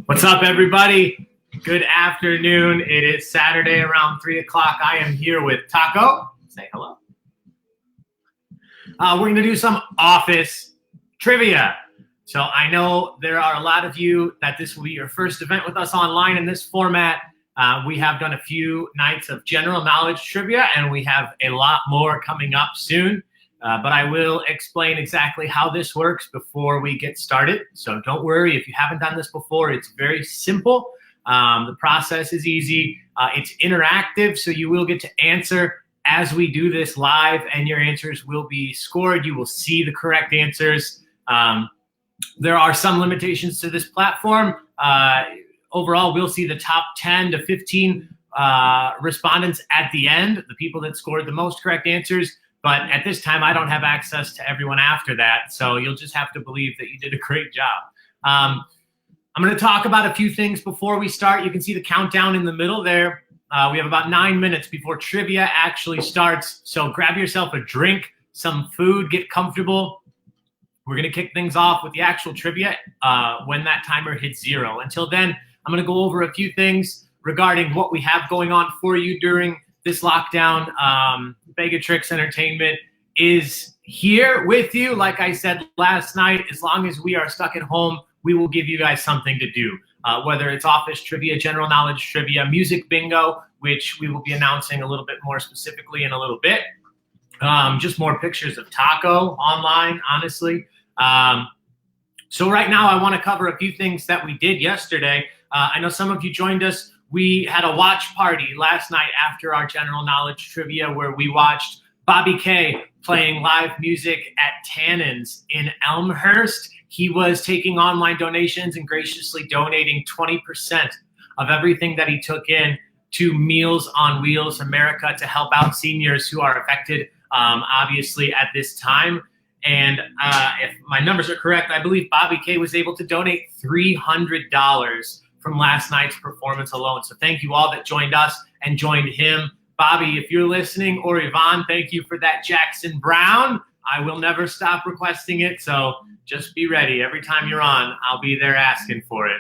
What's up, everybody? Good afternoon. It is Saturday around 3 o'clock. I am here with Taco. Say hello. We're going to do some office trivia. So I know there are a lot of you that this will be your first event with us online in this format. We have done a few nights of general knowledge trivia, and we have a lot more coming up soon. But I will explain exactly how this works before we get started. So don't worry if you haven't done this before. It's very simple. The process is easy. It's interactive, so you will get to answer as we do this live, and your answers will be scored. You will see the correct answers. There are some limitations to this platform. Overall, we'll see the top 10 to 15 respondents at the end, the people that scored the most correct answers. But at this time, I don't have access to everyone after that, so you'll just have to believe that you did a great job. I'm going to talk about a few things before we start. You can see the countdown in the middle there. We have about 9 minutes before trivia actually starts, so grab yourself a drink, some food, get comfortable. We're going to kick things off with the actual trivia when that timer hits 0. Until then, I'm going to go over a few things regarding what we have going on for you during this lockdown. Baig Entertainment is here with you. Like I said last night, as long as we are stuck at home, we will give you guys something to do. Whether it's office trivia, general knowledge trivia, music bingo, which we will be announcing a little bit more specifically in a little bit. Just more pictures of Taco online, honestly. So right now I want to cover a few things that we did yesterday. I know some of you joined us. We had a watch party last night after our general knowledge trivia where we watched Bobby K playing live music at Tannen's in Elmhurst. He was taking online donations and graciously donating 20% of everything that he took in to Meals on Wheels America to help out seniors who are affected, obviously, at this time. And if my numbers are correct, I believe Bobby K was able to donate $300 from last night's performance alone. So thank you all that joined us and joined him. Bobby, if you're listening, or Yvonne, thank you for that Jackson Brown. I will never stop requesting it, so just be ready. Every time you're on, I'll be there asking for it.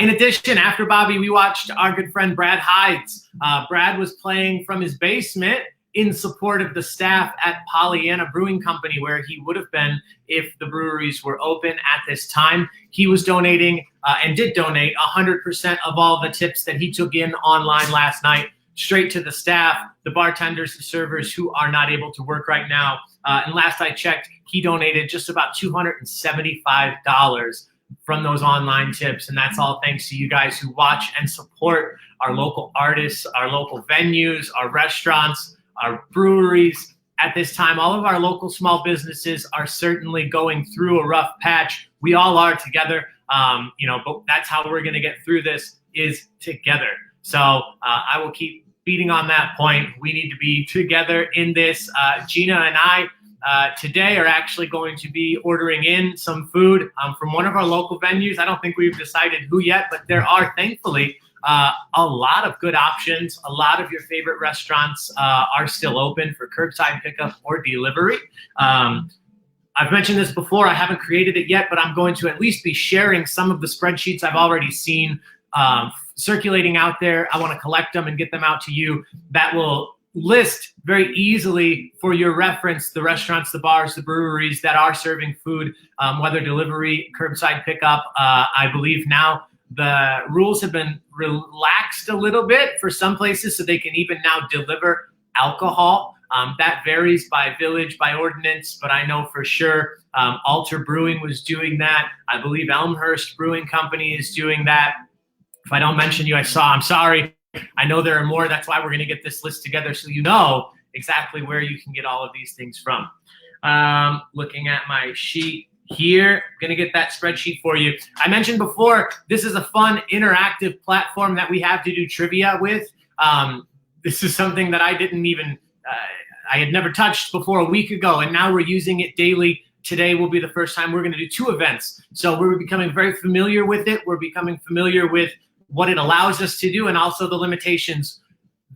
In addition, after Bobby, we watched our good friend Brad Hides. Brad was playing from his basement in support of the staff at Pollyanna Brewing Company, where he would have been if the breweries were open at this time. He was donating and did donate 100% of all the tips that he took in online last night straight to the staff, the bartenders, the servers who are not able to work right now. And last I checked, he donated just about $275 from those online tips. And that's all thanks to you guys who watch and support our local artists, our local venues, our restaurants, our breweries. At this time, all of our local small businesses are certainly going through a rough patch. We all are together, but that's how we're going to get through this, is together. So I will keep beating on that point. We need to be together in this. Gina and I today are actually going to be ordering in some food from one of our local venues. I don't think we've decided who yet, but there are thankfully a lot of good options. A lot of your favorite restaurants are still open for curbside pickup or delivery. I've mentioned this before. I haven't created it yet, but I'm going to at least be sharing some of the spreadsheets I've already seen circulating out there. I want to collect them and get them out to you. That will list very easily for your reference the restaurants, the bars, the breweries that are serving food, whether delivery, curbside pickup. I believe now the rules have been relaxed a little bit for some places, so they can even now deliver alcohol. That varies by village, by ordinance, but I know for sure Alter Brewing was doing that. I believe Elmhurst Brewing Company is doing that. If I don't mention you, I'm sorry. I know there are more. That's why we're going to get this list together so you know exactly where you can get all of these things from. Looking at my sheet here, going to get that spreadsheet for you. I mentioned before, this is a fun, interactive platform that we have to do trivia with. This is something that I didn't even, I had never touched before a week ago, and now we're using it daily. Today will be the first time we're going to do 2 events. So we're becoming very familiar with it. We're becoming familiar with what it allows us to do and also the limitations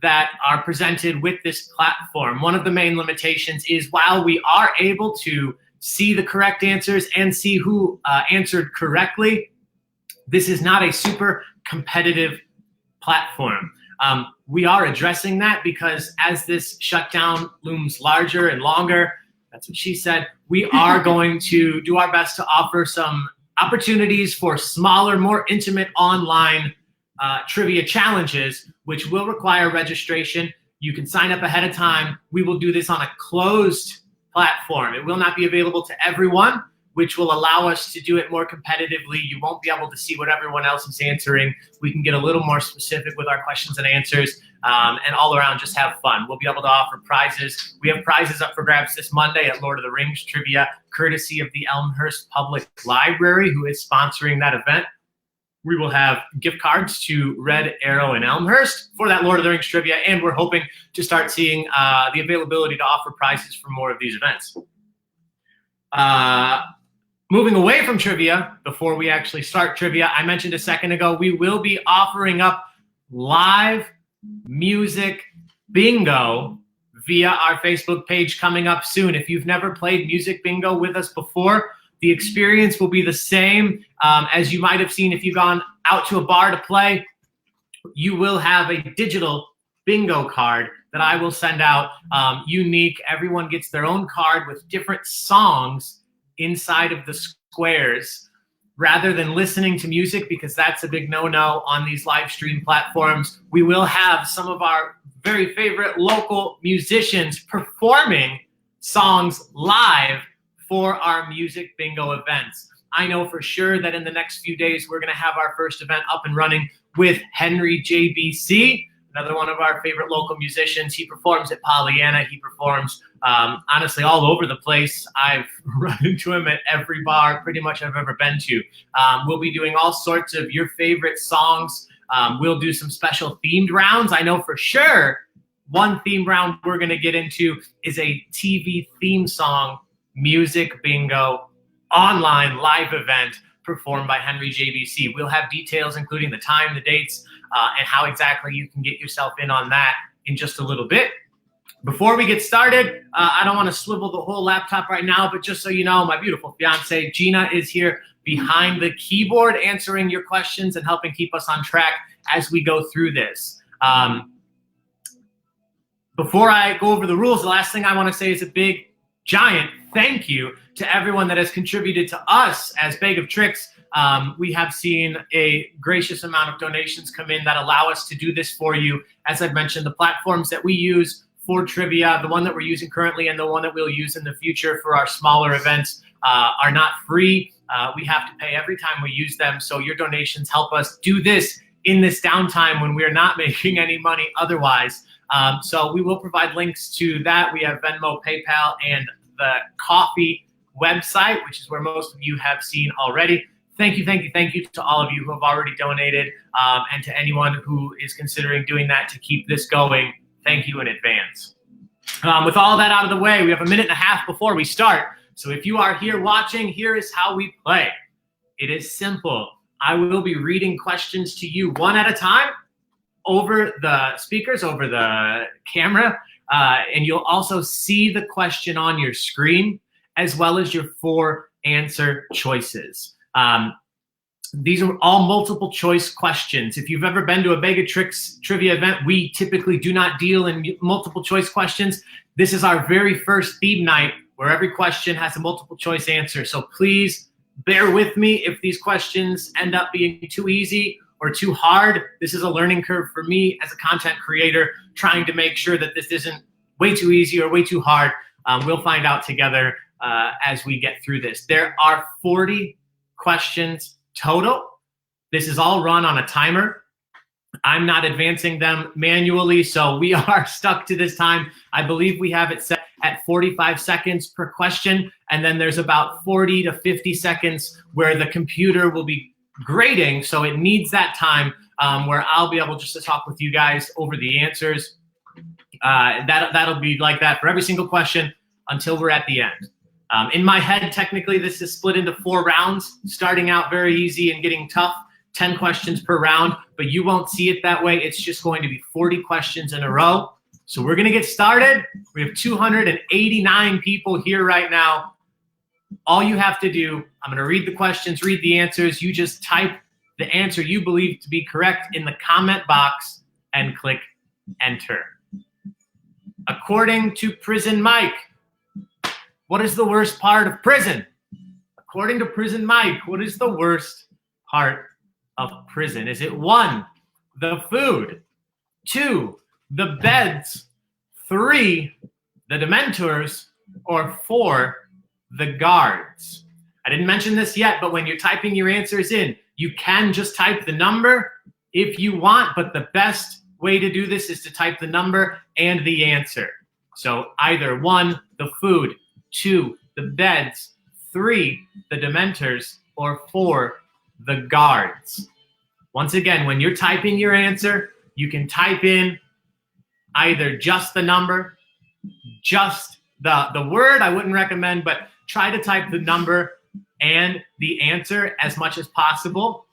that are presented with this platform. One of the main limitations is while we are able to see the correct answers and see who answered correctly, this is not a super competitive platform. We are addressing that because as this shutdown looms larger and longer, that's what she said, we are going to do our best to offer some opportunities for smaller, more intimate online trivia challenges, which will require registration. You can sign up ahead of time. We will do this on a closed platform. It will not be available to everyone, which will allow us to do it more competitively. You won't be able to see what everyone else is answering. We can get a little more specific with our questions and answers, and all around just have fun. We'll be able to offer prizes. We have prizes up for grabs this Monday at Lord of the Rings Trivia, courtesy of the Elmhurst Public Library, who is sponsoring that event. We will have gift cards to Red Arrow and Elmhurst for that Lord of the Rings Trivia, and we're hoping to start seeing the availability to offer prizes for more of these events. Moving away from trivia, before we actually start trivia, I mentioned a second ago, we will be offering up live music bingo via our Facebook page coming up soon. If you've never played music bingo with us before, the experience will be the same as you might have seen if you've gone out to a bar to play. You will have a digital bingo card that I will send out, unique. Everyone gets their own card with different songs inside of the squares. Rather than listening to music, because that's a big no-no on these live stream platforms, we will have some of our very favorite local musicians performing songs live for our music bingo events. I know for sure that in the next few days, we're going to have our first event up and running with Henry JBC, another one of our favorite local musicians. He performs at Pollyanna. He performs, honestly, all over the place. I've run into him at every bar pretty much I've ever been to. We'll be doing all sorts of your favorite songs. We'll do some special themed rounds. I know for sure one theme round we're going to get into is a TV theme song music bingo online live event performed by Henry JBC. We'll have details, including the time, the dates, and how exactly you can get yourself in on that in just a little bit. Before we get started, I don't want to swivel the whole laptop right now, but just so you know, my beautiful fiance, Gina, is here behind the keyboard answering your questions and helping keep us on track as we go through this. Before I go over the rules, the last thing I want to say is a big, giant thank you to everyone that has contributed to us as Baig of Tricks. We have seen a gracious amount of donations come in that allow us to do this for you. As I've mentioned, the platforms that we use for trivia, the one that we're using currently and the one that we'll use in the future for our smaller events are not free. We have to pay every time we use them. So your donations help us do this in this downtime when we're not making any money otherwise. So we will provide links to that. We have Venmo, PayPal, and the Coffee website, which is where most of you have seen already. Thank you to all of you who have already donated, and to anyone who is considering doing that to keep this going. Thank you in advance. With all that out of the way, we have a minute and a half before we start. So if you are here watching, here is how we play. It is simple. I will be reading questions to you one at a time over the speakers, over the camera, and you'll also see the question on your screen, as well as your 4 answer choices. These are all multiple choice questions. If you've ever been to a Baig of Tricks trivia event, we typically do not deal in multiple choice questions. This is our very first theme night where every question has a multiple choice answer. So please bear with me if these questions end up being too easy or too hard. This is a learning curve for me as a content creator, trying to make sure that this isn't way too easy or way too hard. We'll find out together as we get through this. There are 40 questions total. This is all run on a timer. I'm not advancing them manually, so we are stuck to this time. I believe we have it set at 45 seconds per question, and then there's about 40 to 50 seconds where the computer will be grading, so it needs that time where I'll be able just to talk with you guys over the answers. That'll be like that for every single question until we're at the end. In my head, technically, this is split into 4 rounds, starting out very easy and getting tough, 10 questions per round, but you won't see it that way. It's just going to be 40 questions in a row. So we're going to get started. We have 289 people here right now. All you have to do, I'm going to read the questions, read the answers. You just type the answer you believe to be correct in the comment box and click enter. According to Prison Mike, what is the worst part of prison? According to Prison Mike, what is the worst part of prison? Is it 1, the food, 2, the beds, 3, the Dementors, or 4, the guards? I didn't mention this yet, but when you're typing your answers in, you can just type the number if you want, but the best way to do this is to type the number and the answer. So either 1, the food, 2, the beds, 3, the Dementors, or 4, the guards. Once again, when you're typing your answer, you can type in either just the number, just the word. I wouldn't recommend, but try to type the number and the answer as much as possible.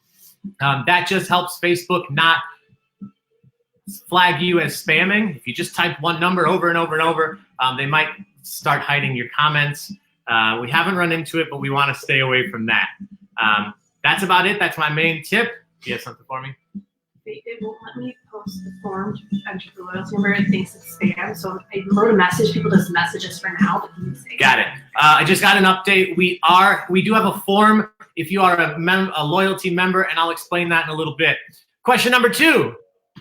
That just helps Facebook not flag you as spamming. If you just type one number over and over and over, they might start hiding your comments. We haven't run into it, but we want to stay away from that. That's about it. That's my main tip. You have something for me? It won't let me post the form to enter the loyalty number. It thinks it's spam. So I wrote a message. People just message us for now. But can you say got it. I just got an update. We do have a form if you are a loyalty member, and I'll explain that in a little bit. Question number 2.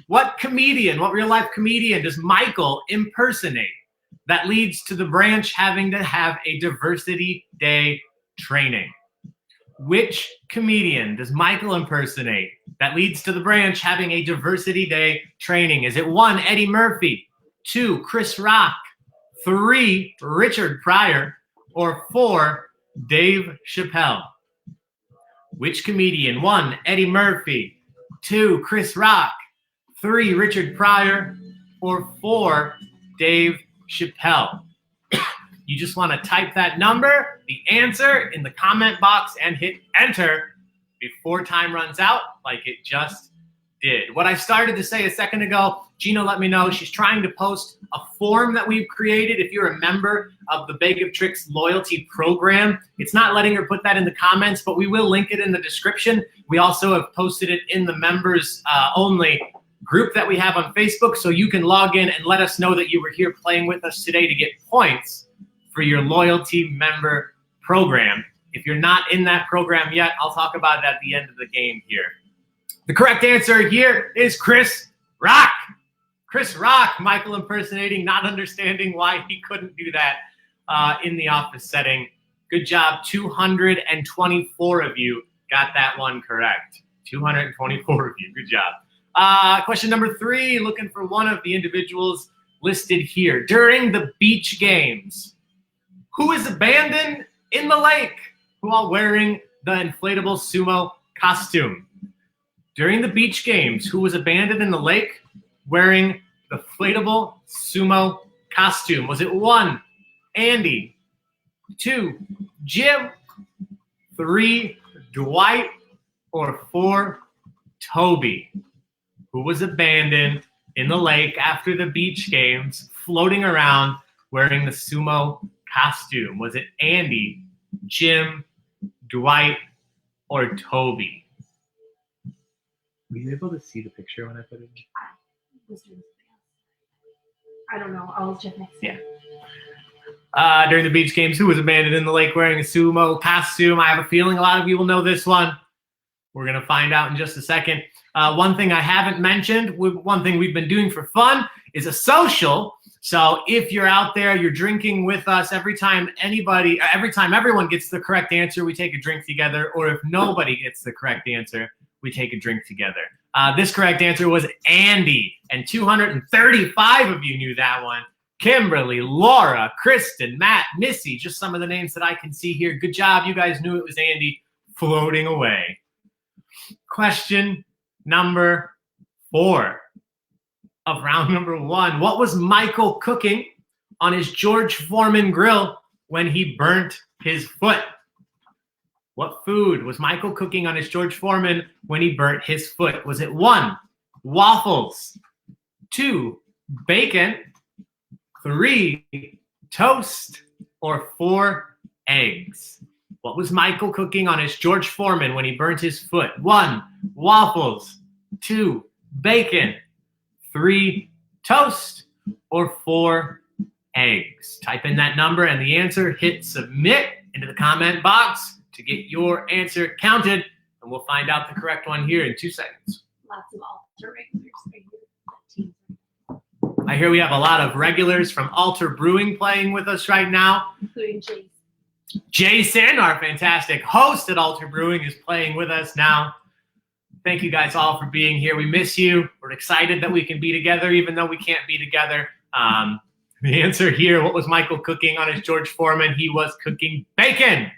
What real life comedian does Michael impersonate that leads to the branch having to have a diversity day training? Which comedian does Michael impersonate that leads to the branch having a diversity day training? Is it 1, Eddie Murphy, 2, Chris Rock, 3, Richard Pryor, or 4, Dave Chappelle? Which comedian? 1, Eddie Murphy, 2, Chris Rock, 3, Richard Pryor, or 4, Dave Chappelle? You just want to type that number, the answer, in the comment box and hit enter before time runs out, like it just did. What I started to say a second ago, Gina let me know she's trying to post a form that we've created. If you're a member of the Baig of Tricks loyalty program, it's not letting her put that in the comments, but we will link it in the description. We also have posted it in the members only group that we have on Facebook, so you can log in and let us know that you were here playing with us today to get points for your loyalty member program. If you're not in that program yet, I'll talk about it at the end of the game here. The correct answer here is Chris Rock. Chris Rock, Michael impersonating, not understanding why he couldn't do that in the office setting. Good job. 224 of you got that one correct. 224 of you. Good job. Question number 3, looking for one of the individuals listed here. During the beach games, who is abandoned in the lake while wearing the inflatable sumo costume? During the beach games, who was abandoned in the lake wearing the inflatable sumo costume? Was it 1, Andy, 2, Jim, 3, Dwight, or 4, Toby? Who was abandoned in the lake after the beach games, floating around wearing the sumo costume? Was it Andy, Jim, Dwight, or Toby? Were you able to see the picture when I put it in? I don't know. I'll check next time. Yeah. During the beach games, who was abandoned in the lake wearing a sumo costume? I have a feeling a lot of you will know this one. We're going to find out in just a second. One thing I haven't mentioned, one thing we've been doing for fun is a social. So if you're out there, you're drinking with us, every time everyone gets the correct answer, we take a drink together. Or if nobody gets the correct answer, we take a drink together. This correct answer was Andy, and 235 of you knew that one. Kimberly, Laura, Kristen, Matt, Missy, just some of the names that I can see here. Good job. You guys knew it was Andy floating away. Question number 4 of round number 1. What was Michael cooking on his George Foreman grill when he burnt his foot? What food was Michael cooking on his George Foreman when he burnt his foot? Was it 1, waffles, 2, bacon, 3, toast, or 4, eggs? What was Michael cooking on his George Foreman when he burnt his foot? 1, waffles, 2, bacon, 3, toast, or 4, eggs? Type in that number and the answer. Hit submit into the comment box to get your answer counted, and we'll find out the correct one here in 2 seconds. Lots of altar regulars right here. I hear we have a lot of regulars from Altar Brewing playing with us right now. Including Jason. Jason, our fantastic host at Altar Brewing, is playing with us now. Thank you guys all for being here. We miss you. We're excited that we can be together, even though we can't be together. The answer here, what was Michael cooking on his George Foreman? He was cooking bacon.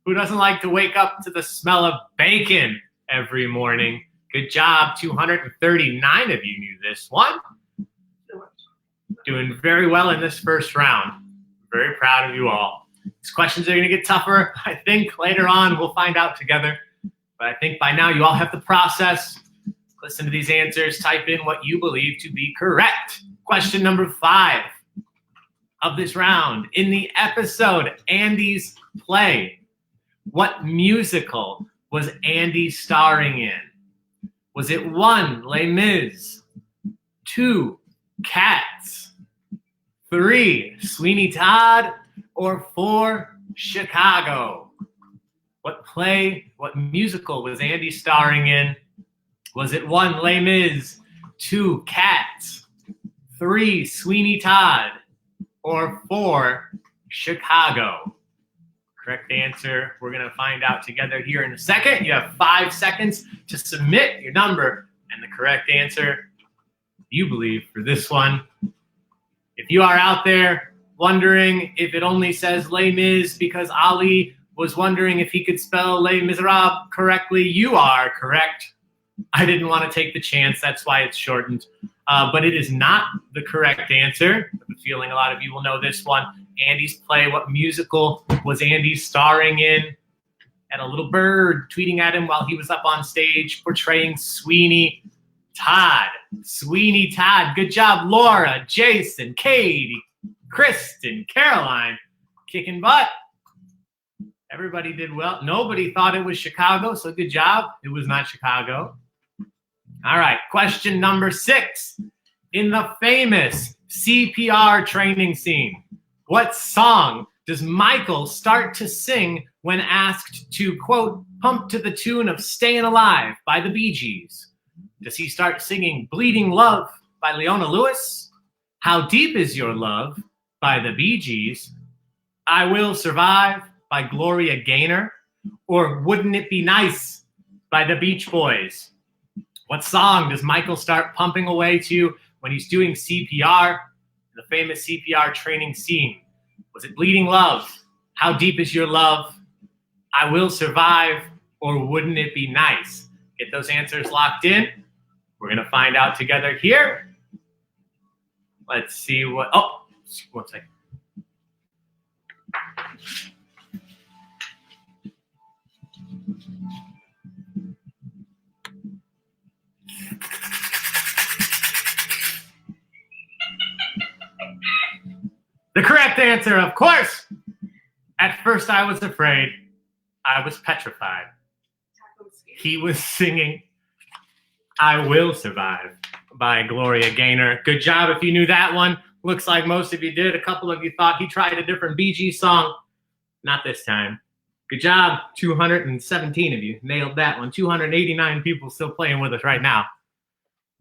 Who doesn't like to wake up to the smell of bacon every morning? Good job. 239 of you knew this one. Doing very well in this first round. Very proud of you all. These questions are going to get tougher. I think later on we'll find out together. But I think by now you all have the process. Listen to these answers. Type in what you believe to be correct. Question number 5 of this round. In the episode Andy's Play, what musical was Andy starring in? Was it 1, Les Mis, 2, Cats, 3, Sweeney Todd, or 4, Chicago? What play, what musical was Andy starring in? Was it 1, Les Mis, 2, Cats, 3, Sweeney Todd, or 4, Chicago? Correct answer, we're going to find out together here in a second. You have 5 seconds to submit your number and the correct answer you believe for this one. If you are out there wondering if it only says Les Mis because Ali was wondering if he could spell Les Miserables correctly, you are correct. I didn't want to take the chance. That's why it's shortened. But it is not the correct answer. I have a feeling a lot of you will know this one. Andy's Play. What musical was Andy starring in? And a little bird tweeting at him while he was up on stage portraying Sweeney Todd. Sweeney Todd. Good job, Laura, Jason, Katie, Kristen, Caroline. Kicking butt. Everybody did well. Nobody thought it was Chicago, so good job. It was not Chicago. All right, question number 6. In the famous CPR training scene, what song does Michael start to sing when asked to, quote, pump to the tune of Stayin' Alive by the Bee Gees? Does he start singing Bleeding Love by Leona Lewis? How Deep Is Your Love by the Bee Gees? I Will Survive by Gloria Gaynor? Or Wouldn't It Be Nice by the Beach Boys? What song does Michael start pumping away to when he's doing CPR, the famous CPR training scene? Was it Bleeding Love, How Deep Is Your Love, I Will Survive, or Wouldn't It Be Nice? Get those answers locked in. We're going to find out together here. Let's see what, oh, 1 second. The correct answer, of course. At first I was afraid. I was petrified. He was singing I Will Survive by Gloria Gaynor. Good job if you knew that one. Looks like most of you did. A couple of you thought he tried a different Bee Gees song. Not this time. Good job. 217 of you nailed that one. 289 people still playing with us right now.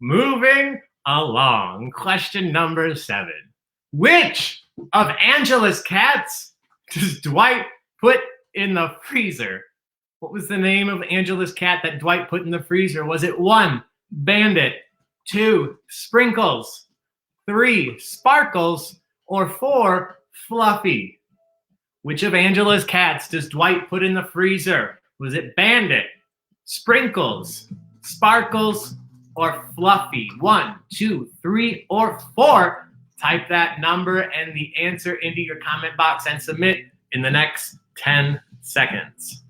Moving along. Question number 7. Which of Angela's cats does Dwight put in the freezer? What was the name of Angela's cat that Dwight put in the freezer? Was it 1, Bandit, 2, Sprinkles, 3, Sparkles, or 4, Fluffy? Which of Angela's cats does Dwight put in the freezer? Was it Bandit, Sprinkles, Sparkles, or Fluffy? 1, 2, 3, or 4? Type that number and the answer into your comment box and submit in the next 10 seconds.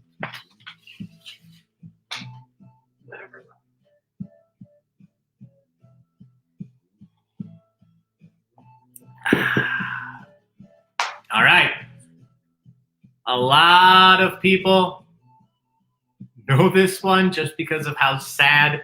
All right. A lot of people know this one just because of how sad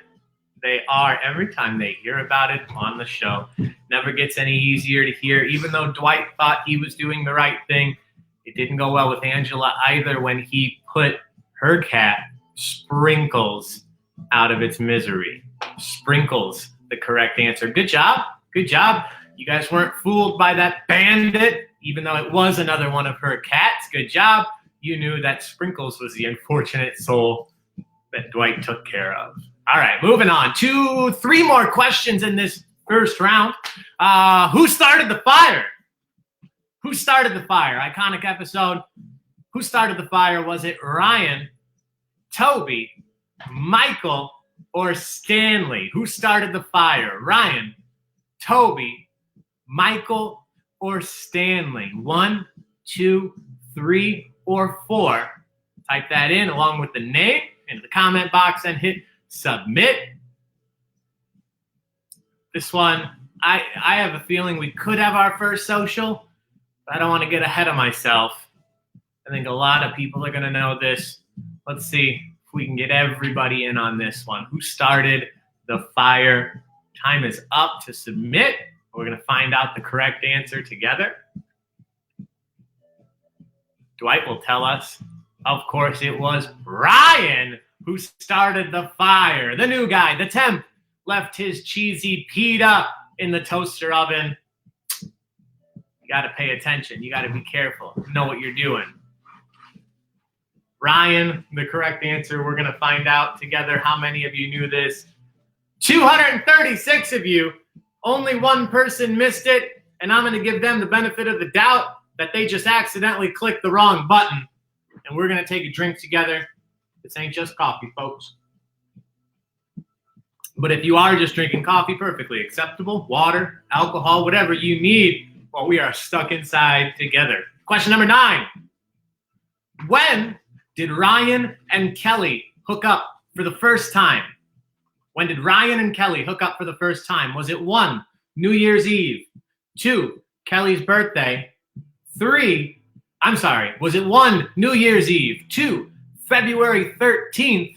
they are every time they hear about it on the show. Never gets any easier to hear. Even though Dwight thought he was doing the right thing, it didn't go well with Angela either when he put her cat, Sprinkles, out of its misery. Sprinkles, the correct answer. Good job. Good job. You guys weren't fooled by that bandit, even though it was another one of her cats. Good job. You knew that Sprinkles was the unfortunate soul that Dwight took care of. All right, moving on. 3 more questions in this first round. Who started the fire? Who started the fire? Iconic episode. Who started the fire? Was it Ryan, Toby, Michael, or Stanley? Who started the fire? Ryan, Toby, Michael, or Stanley? 1, 2, 3, or 4. Type that in along with the name into the comment box and hit submit. This one, I have a feeling we could have our first social, but I don't want to get ahead of myself. I think a lot of people are going to know this. Let's see if we can get everybody in on this one. Who started the fire? Time is up to submit. We're going to find out the correct answer together. Dwight will tell us. Of course, it was Ryan who started the fire. The new guy, the temp, left his cheesy pita in the toaster oven. You got to pay attention. You got to be careful. Know what you're doing. Ryan, the correct answer. We're going to find out together how many of you knew this. 236 of you. Only one person missed it, and I'm going to give them the benefit of the doubt that they just accidentally clicked the wrong button. And we're going to take a drink together. This ain't just coffee, folks. But if you are just drinking coffee, perfectly acceptable. Water, alcohol, whatever you need, well, we are stuck inside together. Question number 9. When did Ryan and Kelly hook up for the first time? When did Ryan and Kelly hook up for the first time? Was it 1, New Year's Eve? 2, Kelly's birthday? Was it 1, New Year's Eve? 2, February 13th?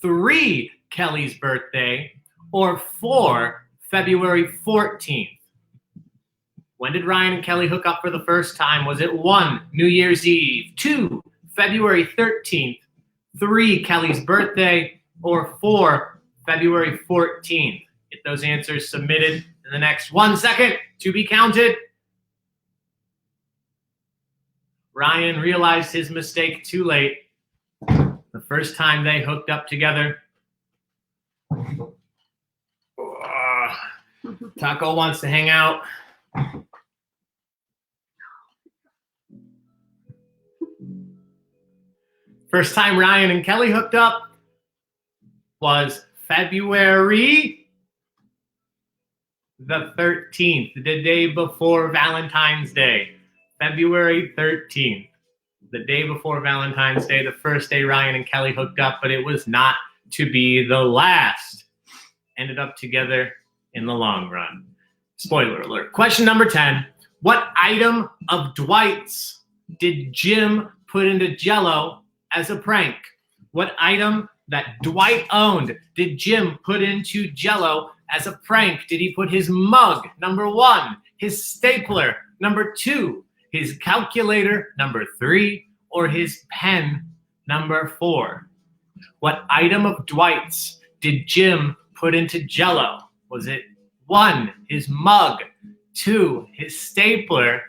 3, Kelly's birthday? Or 4, February 14th? When did Ryan and Kelly hook up for the first time? Was it 1, New Year's Eve? 2, February 13th? 3, Kelly's birthday? Or 4, February 14th? Get those answers submitted in the next 1 second to be counted. Ryan realized his mistake too late. The first time they hooked up together. Taco wants to hang out. First time Ryan and Kelly hooked up was February the 13th, the day before Valentine's Day. February 13th, the day before Valentine's Day, the first day Ryan and Kelly hooked up, but it was not to be the last. Ended up together in the long run. Spoiler alert. Question number 10. What item of Dwight's did Jim put into Jell-O as a prank? What item that Dwight owned did Jim put into Jell-O as a prank? Did he put his mug, number 1, his stapler, number 2, his calculator, number 3, or his pen, number 4? What item of Dwight's did Jim put into Jell-O? Was it 1, his mug, 2, his stapler,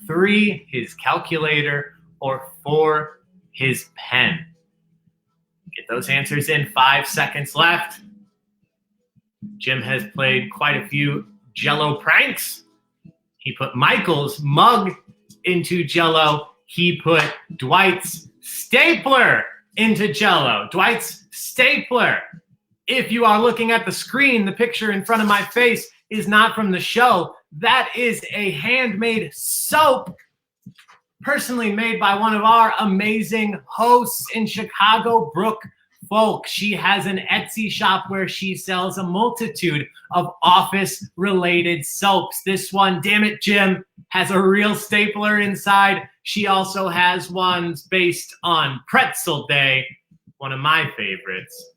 3, his calculator, or 4, his pen? Get those answers in. 5 seconds left. Jim has played quite a few Jell-O pranks. He put Michael's mug into Jell-O. He put Dwight's stapler into Jell-O. Dwight's stapler. If you are looking at the screen, the picture in front of my face is not from the show. That is a handmade soap, personally made by one of our amazing hosts in Chicago, Brooke, Foulk. She has an Etsy shop where she sells a multitude of office-related soaps. This one, damn it, Jim, has a real stapler inside. She also has ones based on Pretzel Day, one of my favorites.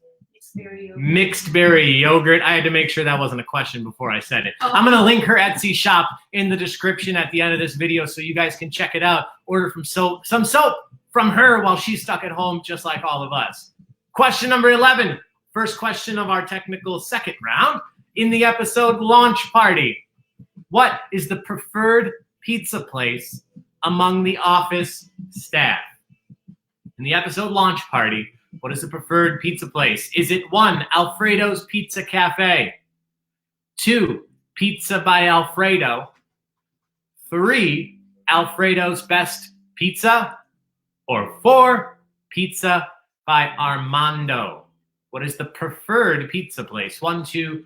Mixed berry yogurt. I had to make sure that wasn't a question before I said it. Oh. I'm going to link her Etsy shop in the description at the end of this video so you guys can check it out. Order some soap from her while she's stuck at home, just like all of us. Question number 11. First question of our technical second round. In the episode Launch Party, what is the preferred pizza place among the office staff? In the episode Launch Party, what is the preferred pizza place? Is it 1, Alfredo's Pizza Cafe, 2, Pizza by Alfredo, 3, Alfredo's Best Pizza, or 4, Pizza by Armando? What is the preferred pizza place? 1, 2,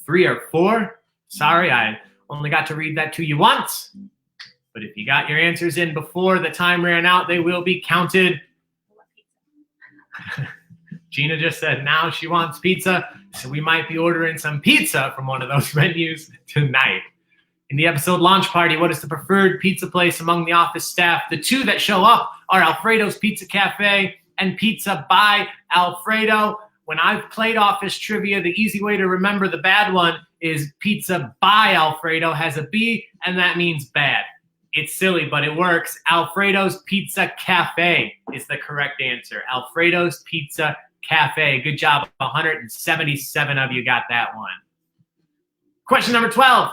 3, or 4? Sorry, I only got to read that to you once. But if you got your answers in before the time ran out, they will be counted. Gina just said now she wants pizza, so we might be ordering some pizza from one of those menus tonight. In the episode Launch Party, what is the preferred pizza place among the office staff? The 2 that show up are Alfredo's Pizza Cafe and Pizza by Alfredo. When I've played office trivia, the easy way to remember the bad one is Pizza by Alfredo has a B, and that means bad. It's silly, but it works. Alfredo's Pizza Cafe is the correct answer. Alfredo's Pizza Cafe. Good job. 177 of you got that one. Question number 12.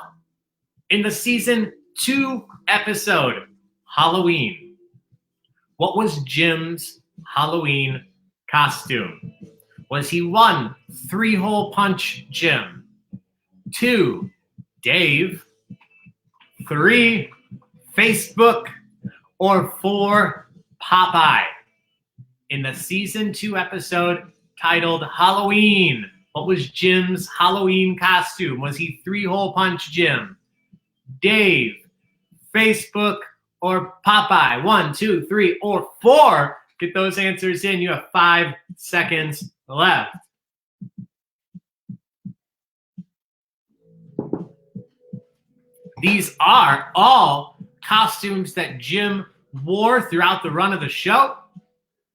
In the season 2 episode, Halloween, what was Jim's Halloween costume? Was he 1, 3-hole punch Jim, 2, Dave, 3, Facebook, or 4, Popeye? In the season 2 episode titled Halloween, what was Jim's Halloween costume? Was he 3-hole punch Jim, Dave, Facebook, or Popeye? 1, 2, 3, or 4. Get those answers in. You have 5 seconds left. These are all costumes that Jim wore throughout the run of the show.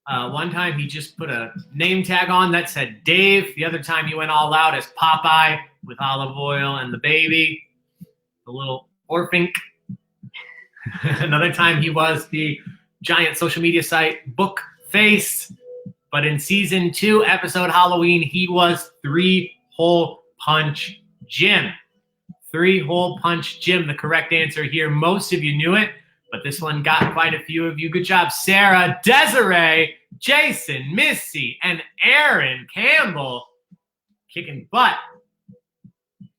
One time he just put a name tag on that said Dave. The other time he went all out as Popeye with olive oil and the baby, the little orphank. Another time he was the giant social media site Book Face. But in season 2 episode Halloween, he was 3-hole punch Jim. 3-hole punch Jim, the correct answer here. Most of you knew it, but this one got quite a few of you. Good job, Sarah, Desiree, Jason, Missy, and Aaron Campbell. Kicking butt.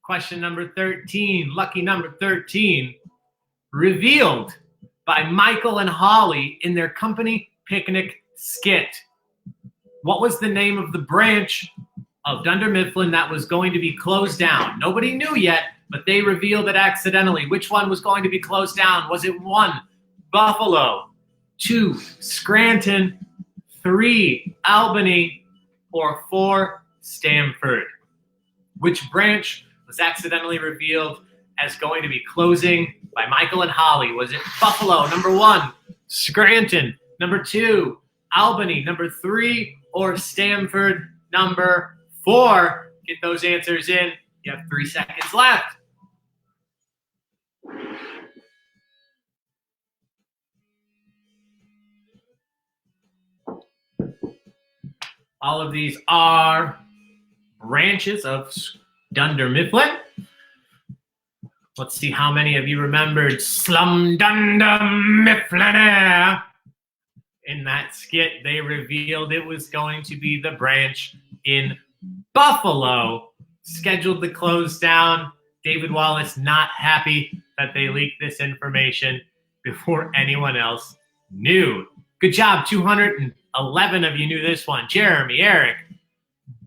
Question number 13, lucky number 13. Revealed by Michael and Holly in their company picnic skit. What was the name of the branch of Dunder Mifflin that was going to be closed down? Nobody knew yet, but they revealed it accidentally. Which one was going to be closed down? Was it 1, Buffalo, 2, Scranton, 3, Albany, or 4, Stamford? Which branch was accidentally revealed as going to be closing by Michael and Holly? Was it Buffalo, number 1, Scranton, number 2, Albany, number 3, or Stamford, number 4? Get those answers in. You have 3 seconds left. All of these are branches of Dunder Mifflin. Let's see how many of you remembered Slum Dunder Mifflin. In that skit, they revealed it was going to be the branch in Buffalo, scheduled to close down. David Wallace not happy that they leaked this information before anyone else knew. Good job, 211 of you knew this one. Jeremy, Eric,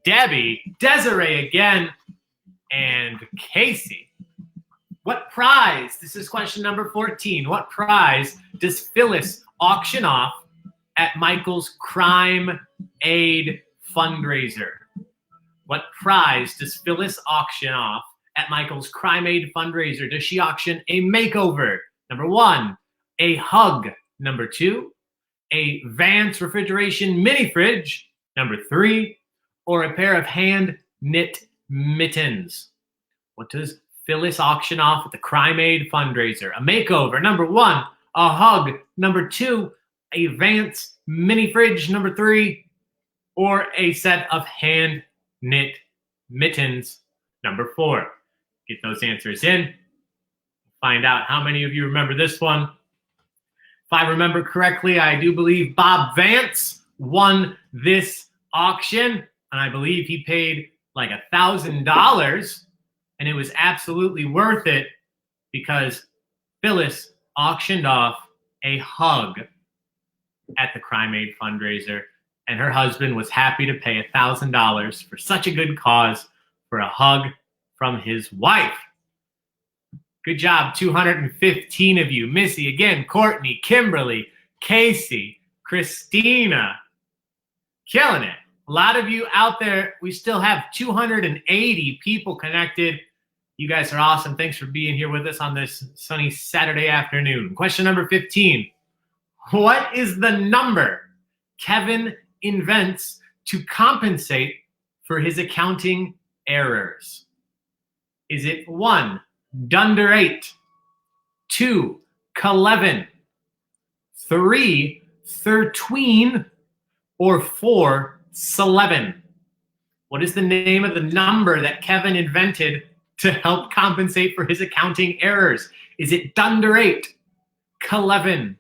Debbie, Desiree again, and Casey. What prize, this is question number 14, what prize does Phyllis auction off at Michael's Crime Aid fundraiser? What prize does Phyllis auction off at Michael's Crime Aid fundraiser? Does she auction a makeover? Number 1, a hug. Number 2, a Vance refrigeration mini fridge. Number 3, or a pair of hand knit mittens. What does Phyllis auction off at the Crime Aid fundraiser? A makeover. Number 1, a hug. Number 2, a Vance mini fridge. Number 3, or a set of hand knit mittens. Number 4. Get those answers in. Find out how many of you remember this one. If I remember correctly, I do believe Bob Vance won this auction, and I believe he paid like $1,000, and it was absolutely worth it because Phyllis auctioned off a hug at the Crime Aid fundraiser, and her husband was happy to pay $1,000 for such a good cause, for a hug from his wife. Good job, 215 of you. Missy again, Courtney, Kimberly, Casey, Christina. Killing it. A lot of you out there. We still have 280 people connected. You guys are awesome. Thanks for being here with us on this sunny Saturday afternoon. Question number 15. What is the number Kevin invents to compensate for his accounting errors? Is it 1, dunder 8, 2, 11, 3, thirtween, or 4, 11? What is the name of the number that Kevin invented to help compensate for his accounting errors? Is it dunder 8, 11,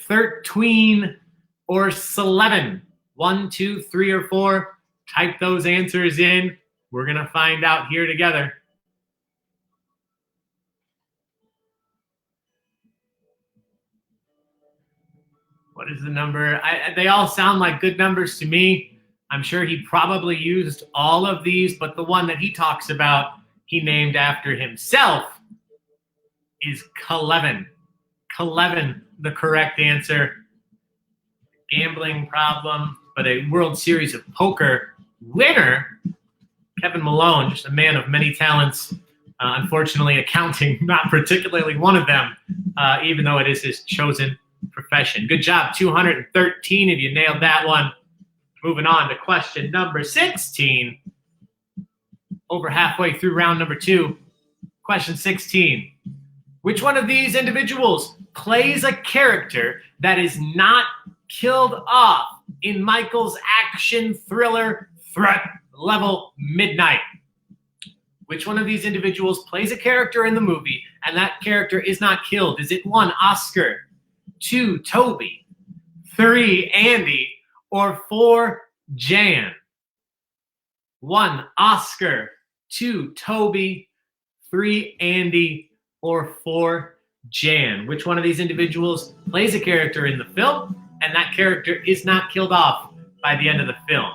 thirtween, or 11? 1, 2, 3, or 4. Type those answers in. We're going to find out here together. What is the number? They all sound like good numbers to me. I'm sure he probably used all of these, but the one that he talks about, he named after himself, is Kelevin. Kelevin, the correct answer. Gambling problem, but a World Series of Poker winner. Kevin Malone, just a man of many talents. Unfortunately, accounting, not particularly one of them, even though it is his chosen profession. Good job, 213 of you nailed that one. Moving on to question number 16. Over halfway through round number 2. Question 16. Which one of these individuals plays a character that is not killed off in Michael's action thriller Threat Level Midnight? Which one of these individuals plays a character in the movie and that character is not killed? Is it 1, Oscar, 2, Toby, 3, Andy, or 4, Jan? 1, Oscar, 2, Toby, 3, Andy, or 4, Jan? Which one of these individuals plays a character in the film and that character is not killed off by the end of the film?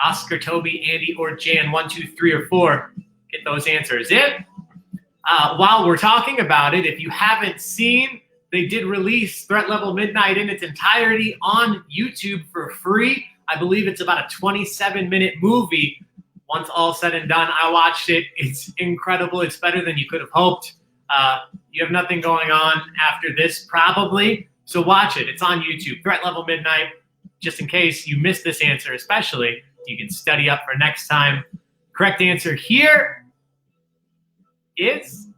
Oscar, Toby, Andy, or Jan? 1, 2, 3, or 4. Get those answers in. While we're talking about it, if you haven't seen, they did release Threat Level Midnight in its entirety on YouTube for free. I believe it's about a 27-minute movie. Once all said and done, I watched it. It's incredible. It's better than you could have hoped. You have nothing going on after this, probably, so watch it. It's on YouTube. Threat Level Midnight. Just in case you missed this answer, especially, you can study up for next time. Correct answer here is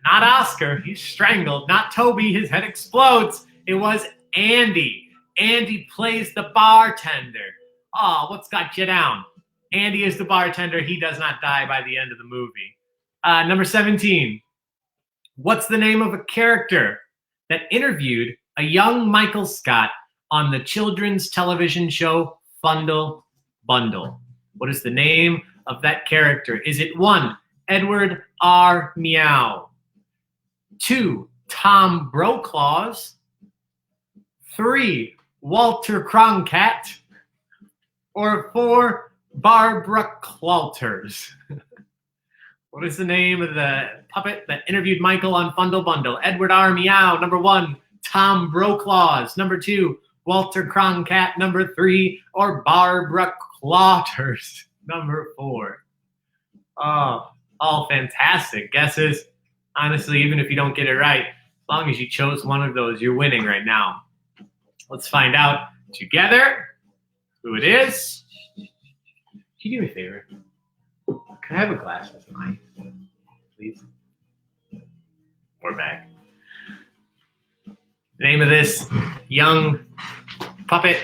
not Oscar. He's strangled. Not Toby. His head explodes. It was Andy. Andy plays the bartender. Oh, what's got you down? Andy is the bartender. He does not die by the end of the movie. Number 17. What's the name of a character that interviewed a young Michael Scott on the children's television show Fundle Bundle? What is the name of that character? Is it 1, Edward R. Meow, 2, Tom Broclaws, 3, Walter Cronkite, or 4, Barbara Clouters? What is the name of the puppet that interviewed Michael on Fundle Bundle? Edward R. Meow. Number 1, Tom Broclaws. Number 2, Walter Cronkite, number 3, or Barbara Clotters, number 4? Oh, all fantastic guesses. Honestly, even if you don't get it right, as long as you chose one of those, you're winning right now. Let's find out together who it is. Can you do me a favor? Can I have a glass of wine, please? We're back. The name of this young puppet.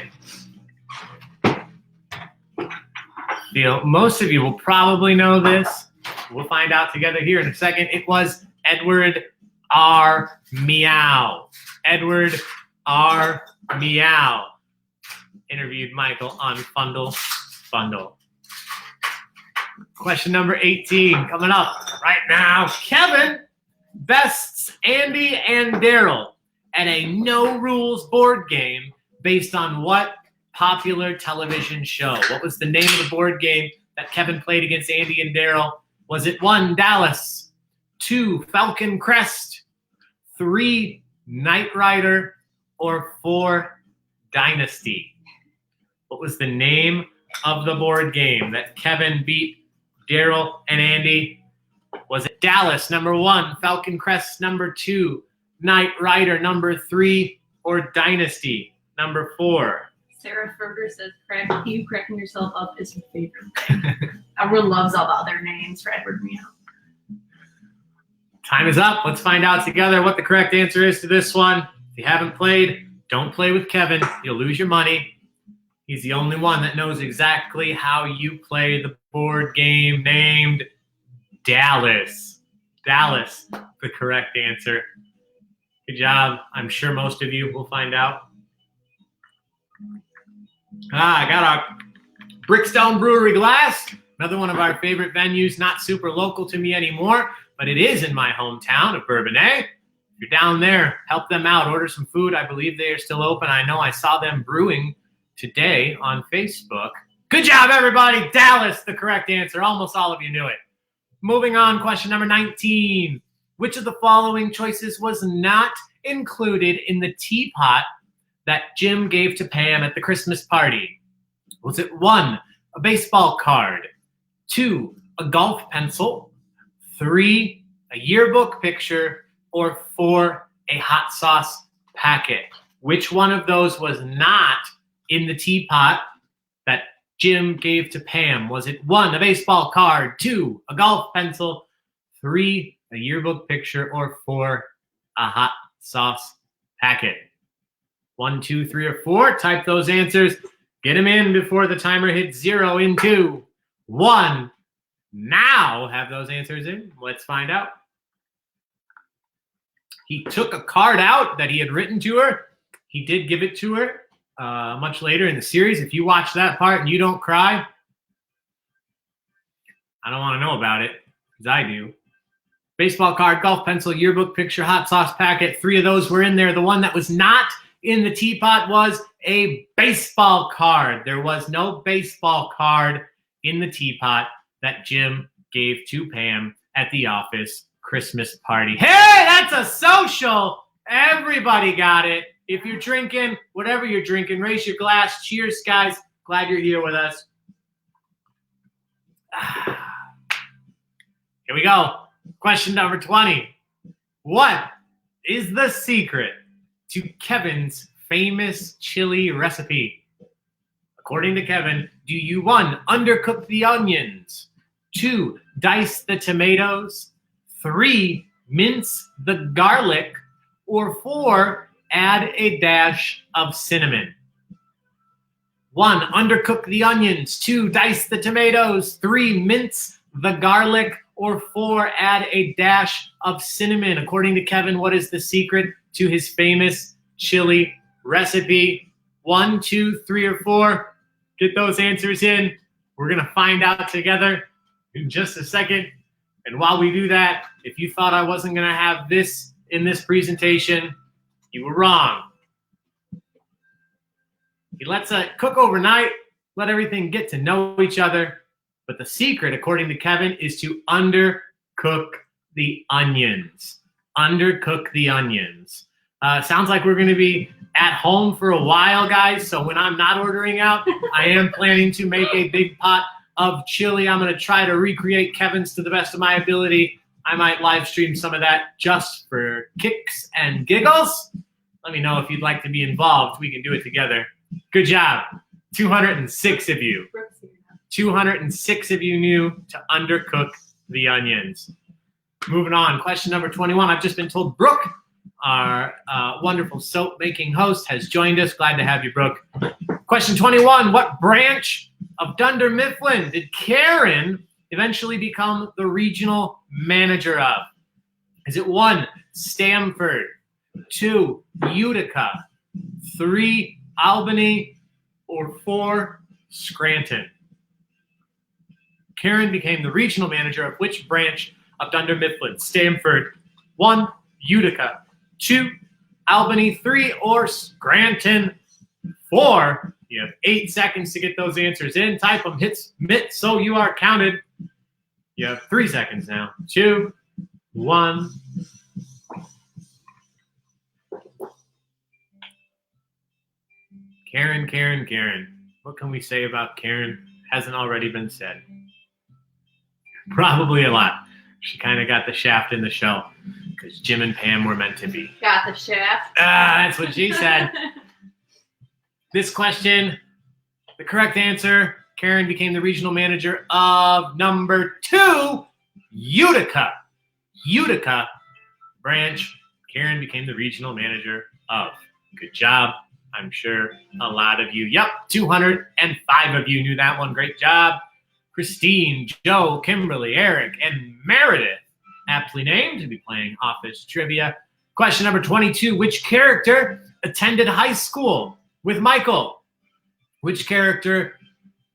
Most of you will probably know this. We'll find out together here in a second. It was Edward R. Meow. Edward R. Meow. Interviewed Michael on Fundle. Question number 18 coming up right now. Kevin bests Andy and Daryl at a no rules board game based on what popular television show? What was the name of the board game that Kevin played against Andy and Daryl? Was it 1, Dallas, 2, Falcon Crest, 3, Knight Rider, or 4, Dynasty? What was the name of the board game that Kevin beat Daryl and Andy? Was it Dallas, number 1, Falcon Crest, number 2, Knight Rider, number 3, or Dynasty, number 4? Sarah Ferger says, you cracking yourself up is her favorite thing. Everyone loves all the other names for Edward Meow. Time is up. Let's find out together what the correct answer is to this one. If you haven't played, don't play with Kevin. You'll lose your money. He's the only one that knows exactly how you play the board game named Dallas. Dallas, the correct answer. Good job. I'm sure most of you will find out. I got a Brickstone Brewery glass. Another one of our favorite venues, not super local to me anymore, but it is in my hometown of Bourbonnais. If you're down there, help them out. Order some food. I believe they are still open. I know I saw them brewing today on Facebook. Good job, everybody. Dallas, the correct answer. Almost all of you knew it. Moving on, question number 19. Which of the following choices was not included in the teapot that Jim gave to Pam at the Christmas party? Was it 1, a baseball card, 2, a golf pencil, 3, a yearbook picture, or 4, a hot sauce packet? Which one of those was not in the teapot that Jim gave to Pam? Was it 1, a baseball card, 2, a golf pencil, 3, a yearbook picture, or 4, a hot sauce packet? 1, 2, 3, or 4. Type those answers. Get them in before the timer hits 0 in 2, 1. Now have those answers in. Let's find out. He took a card out that he had written to her. He did give it to her much later in the series. If you watch that part and you don't cry, I don't want to know about it, because I do. Baseball card, golf pencil, yearbook picture, hot sauce packet. 3 of those were in there. The one that was not in the teapot was a baseball card. There was no baseball card in the teapot that Jim gave to Pam at the office Christmas party. Hey, that's a social. Everybody got it. If you're drinking, whatever you're drinking, raise your glass. Cheers, guys. Glad you're here with us. Here we go. Question number 20. What is the secret to Kevin's famous chili recipe? According to Kevin, do you 1, undercook the onions, 2, dice the tomatoes, 3, mince the garlic, or 4, add a dash of cinnamon? 1, undercook the onions, 2, dice the tomatoes, 3, mince the garlic, or 4, add a dash of cinnamon. According to Kevin, what is the secret to his famous chili recipe? 1, 2, 3, or 4. Get those answers in. We're going to find out together in just a second. And while we do that, if you thought I wasn't going to have this in this presentation, you were wrong. He lets it cook overnight, let everything get to know each other. But the secret, according to Kevin, is to undercook the onions. Undercook the onions. Sounds like we're going to be at home for a while, guys. So when I'm not ordering out, I am planning to make a big pot of chili. I'm going to try to recreate Kevin's to the best of my ability. I might live stream some of that just for kicks and giggles. Let me know if you'd like to be involved. We can do it together. Good job. 206 of you. 206 of you knew to undercook the onions. Moving on. Question number 21. I've just been told Brooke, our wonderful soap making host, has joined us. Glad to have you, Brooke. Question 21. What branch of Dunder Mifflin did Karen eventually become the regional manager of? Is it 1, Stamford, 2, Utica, 3, Albany, or 4, Scranton? Karen became the regional manager of which branch of Dunder Mifflin? Stamford, 1, Utica, 2, Albany, 3, or Scranton, 4. You have 8 seconds to get those answers in. Type them, hit submit, so you are counted. You have 3 seconds now. 2, 1. Karen, Karen, Karen. What can we say about Karen? Hasn't already been said. Probably a lot. She kind of got the shaft in the show because Jim and Pam were meant to be. Got the shaft. That's what she said. This question, the correct answer, Karen became the regional manager of number 2, Utica. Utica branch, Karen became the regional manager of. Good job. I'm sure a lot of you, 205 of you knew that one. Great job. Christine, Joe, Kimberly, Eric, and Meredith, aptly named to be playing office trivia. Question number 22, which character attended high school with Michael? Which character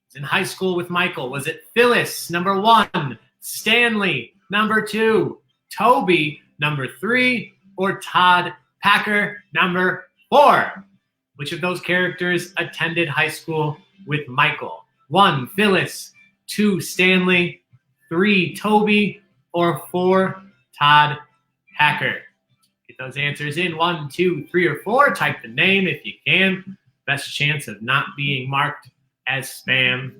is in high school with Michael? Was it Phyllis, number 1, Stanley, number 2, Toby, number 3, or Todd Packer, number 4? Which of those characters attended high school with Michael? 1, Phyllis, 2, Stanley, 3, Toby, or 4, Todd Packer? Get those answers in. 1, 2, 3, or 4. Type the name if you can. Best chance of not being marked as spam.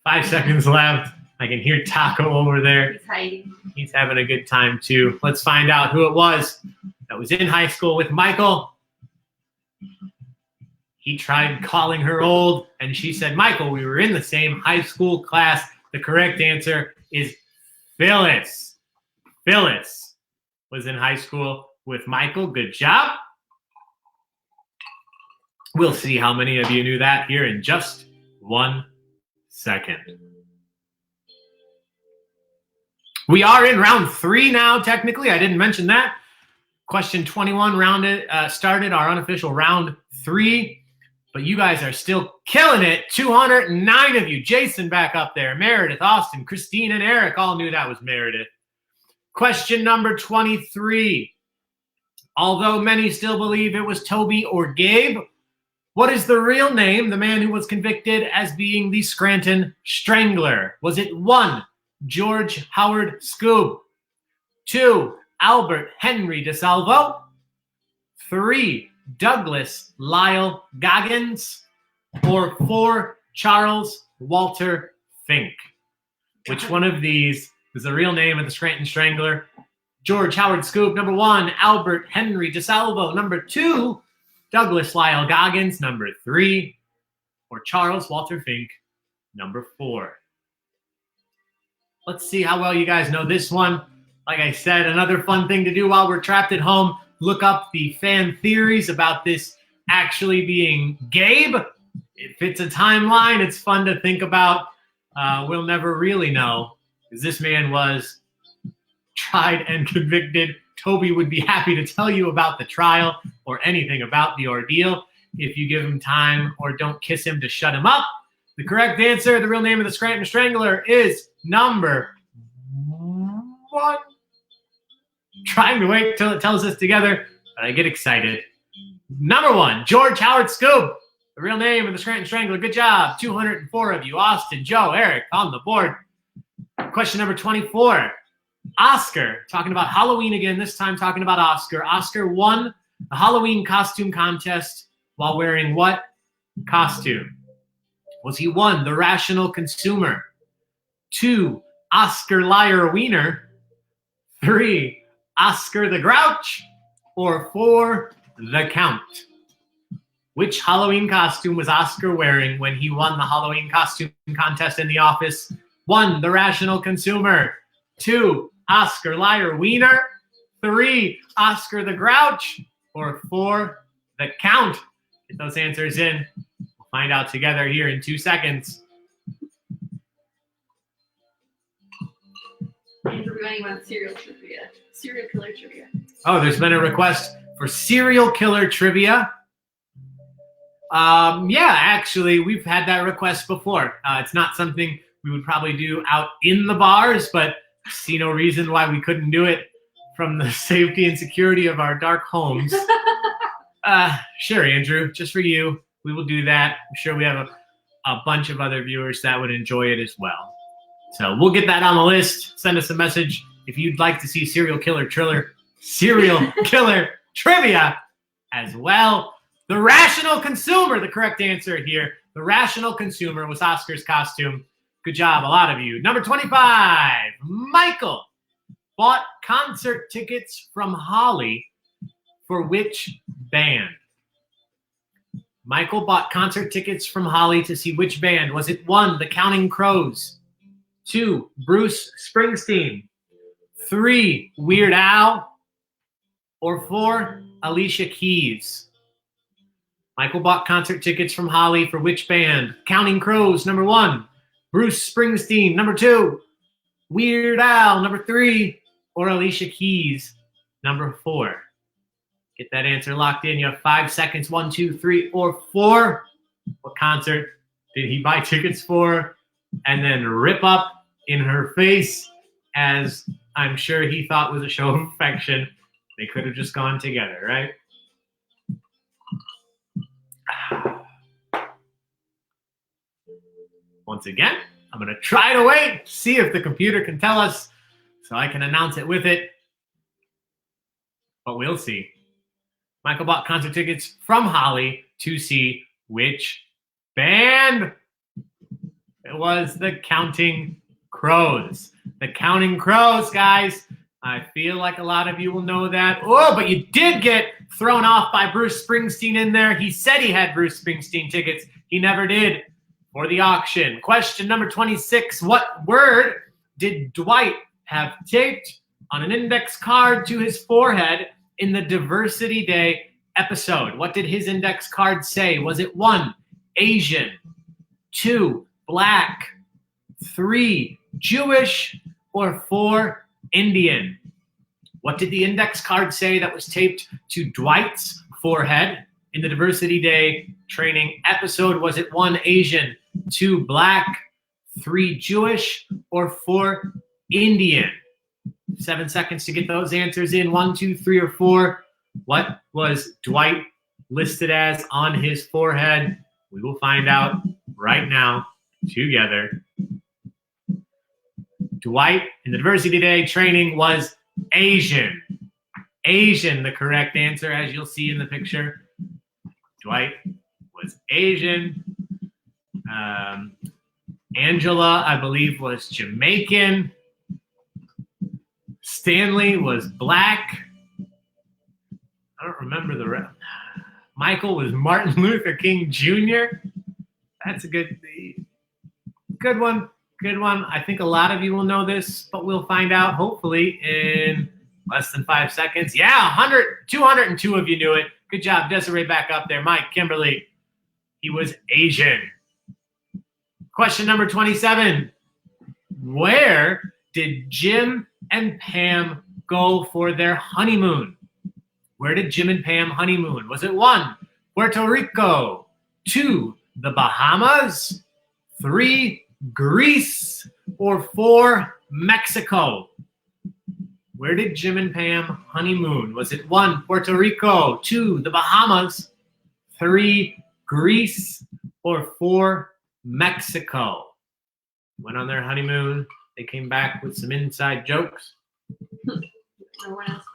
5 seconds left. I can hear Taco over there. He's having a good time too. Let's find out who it was that was in high school with Michael. He tried calling her old, and she said, Michael, we were in the same high school class. The correct answer is Phyllis. Phyllis was in high school with Michael. Good job. We'll see how many of you knew that here in just 1 second. We are in round 3 now, technically. I didn't mention that. Question 21 started our unofficial round 3. But you guys are still killing it. 209 of you. Jason back up there. Meredith, Austin, Christine, and Eric all knew that was Meredith. Question number 23. Although many still believe it was Toby or Gabe, what is the real name, the man who was convicted as being the Scranton Strangler? Was it 1, George Howard Scoob, 2, Albert Henry DeSalvo, 3, Douglas Lyle Goggins, or 4, Charles Walter Fink? Which one of these is the real name of the Scranton Strangler? George Howard Scoob, number 1, Albert Henry DeSalvo, number 2, Douglas Lyle Goggins, number 3, or Charles Walter Fink, number 4. Let's see how well you guys know this one. Like I said, another fun thing to do while we're trapped at home, look up the fan theories about this actually being Gabe. If it's a timeline, it's fun to think about. We'll never really know, because this man was tried and convicted. Toby would be happy to tell you about the trial or anything about the ordeal if you give him time or don't kiss him to shut him up. The correct answer, the real name of the Scranton Strangler, is number 1. Trying to wait till it tells us together, but I get excited. Number 1, George Howard Scoob, the real name of the Scranton Strangler. Good job. 204 of you. Austin, Joe, Eric on the board. Question number 24. Oscar, talking about Halloween again, this time talking about Oscar. Oscar won the Halloween costume contest while wearing what costume? Was he 1, the rational consumer, 2, Oscar Liar Wiener, 3, Oscar the Grouch, or 4, the Count? Which Halloween costume was Oscar wearing when he won the Halloween costume contest in the office? 1, the rational consumer, 2, Oscar Liar Wiener, 3, Oscar the Grouch, or 4, the Count? Get those answers in. We'll find out together here in 2 seconds. Andrew, we want serial killer trivia. Oh, there's been a request for serial killer trivia. Yeah, actually, we've had that request before. It's not something we would probably do out in the bars, but I see no reason why we couldn't do it from the safety and security of our dark homes. Sure, Andrew, just for you, we will do that. I'm sure we have a bunch of other viewers that would enjoy it as well. So we'll get that on the list. Send us a message if you'd like to see serial killer trivia as well. The rational consumer, the correct answer here. The rational consumer was Oscar's costume. Good job, a lot of you. Number 25, Michael bought concert tickets from Holly for which band? Michael bought concert tickets from Holly to see which band? Was it 1, the Counting Crows, 2, Bruce Springsteen, 3, Weird Al, or 4, Alicia Keys? Michael bought concert tickets from Holly for which band? Counting Crows, number 1, Bruce Springsteen, number 2, Weird Al, number 3, or Alicia Keys, number 4? Get that answer locked in. You have 5 seconds. 1, 2, 3, or 4. What concert did he buy tickets for and then rip up in her face, as I'm sure he thought was a show of affection? They could have just gone together, right? Once again, I'm going to try to wait, see if the computer can tell us so I can announce it with it. But we'll see. Michael bought concert tickets from Holly to see which band? It was the Counting Crows. The Counting Crows, guys. I feel like a lot of you will know that. Oh, but you did get thrown off by Bruce Springsteen in there. He said he had Bruce Springsteen tickets. He never did for the auction. Question number 26. What word did Dwight have taped on an index card to his forehead in the Diversity Day episode? What did his index card say? Was it 1, Asian, 2, Black, 3, Jewish, or 4, Indian? What did the index card say that was taped to Dwight's forehead in the Diversity Day training episode? Was it 1, Asian, 2, Black, 3, Jewish, or 4, Indian? 7 seconds to get those answers in. 1, 2, 3, or 4. What was Dwight listed as on his forehead? We will find out right now together. Dwight in the Diversity Day training was Asian. Asian, the correct answer, as you'll see in the picture. Dwight was Asian. Angela, I believe, was Jamaican. Stanley was Black. I don't remember the rest. Michael was Martin Luther King Jr. That's a good one. Good one. I think a lot of you will know this, but we'll find out hopefully in less than 5 seconds. Yeah, 202 of you knew it. Good job. Desiree back up there. Mike, Kimberly. He was Asian. Question number 27. Where did Jim and Pam go for their honeymoon? Where did Jim and Pam honeymoon? Was it 1, Puerto Rico, 2, the Bahamas, 3, Greece, or 4, Mexico? Where did Jim and Pam honeymoon? Was it 1, Puerto Rico, 2, the Bahamas, 3, Greece, or 4, Mexico? Went on their honeymoon. They came back with some inside jokes. No one else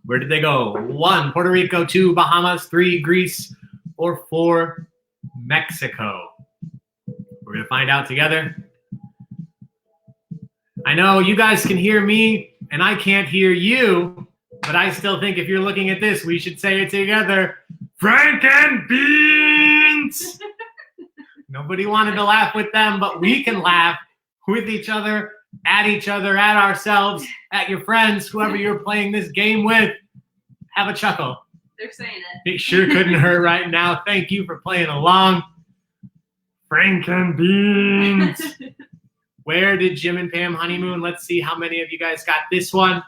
Where did they go? 1, Puerto Rico. 2, Bahamas. 3, Greece. Or 4, Mexico? We're going to find out together. I know you guys can hear me and I can't hear you, but I still think if you're looking at this, we should say it together. Frank and Beans! Nobody wanted to laugh with them, but we can laugh with each other, at ourselves, at your friends, whoever you're playing this game with. Have a chuckle. They're saying it. It sure couldn't hurt right now. Thank you for playing along. Frank and Beans. Where did Jim and Pam honeymoon? Let's see how many of you guys got this one.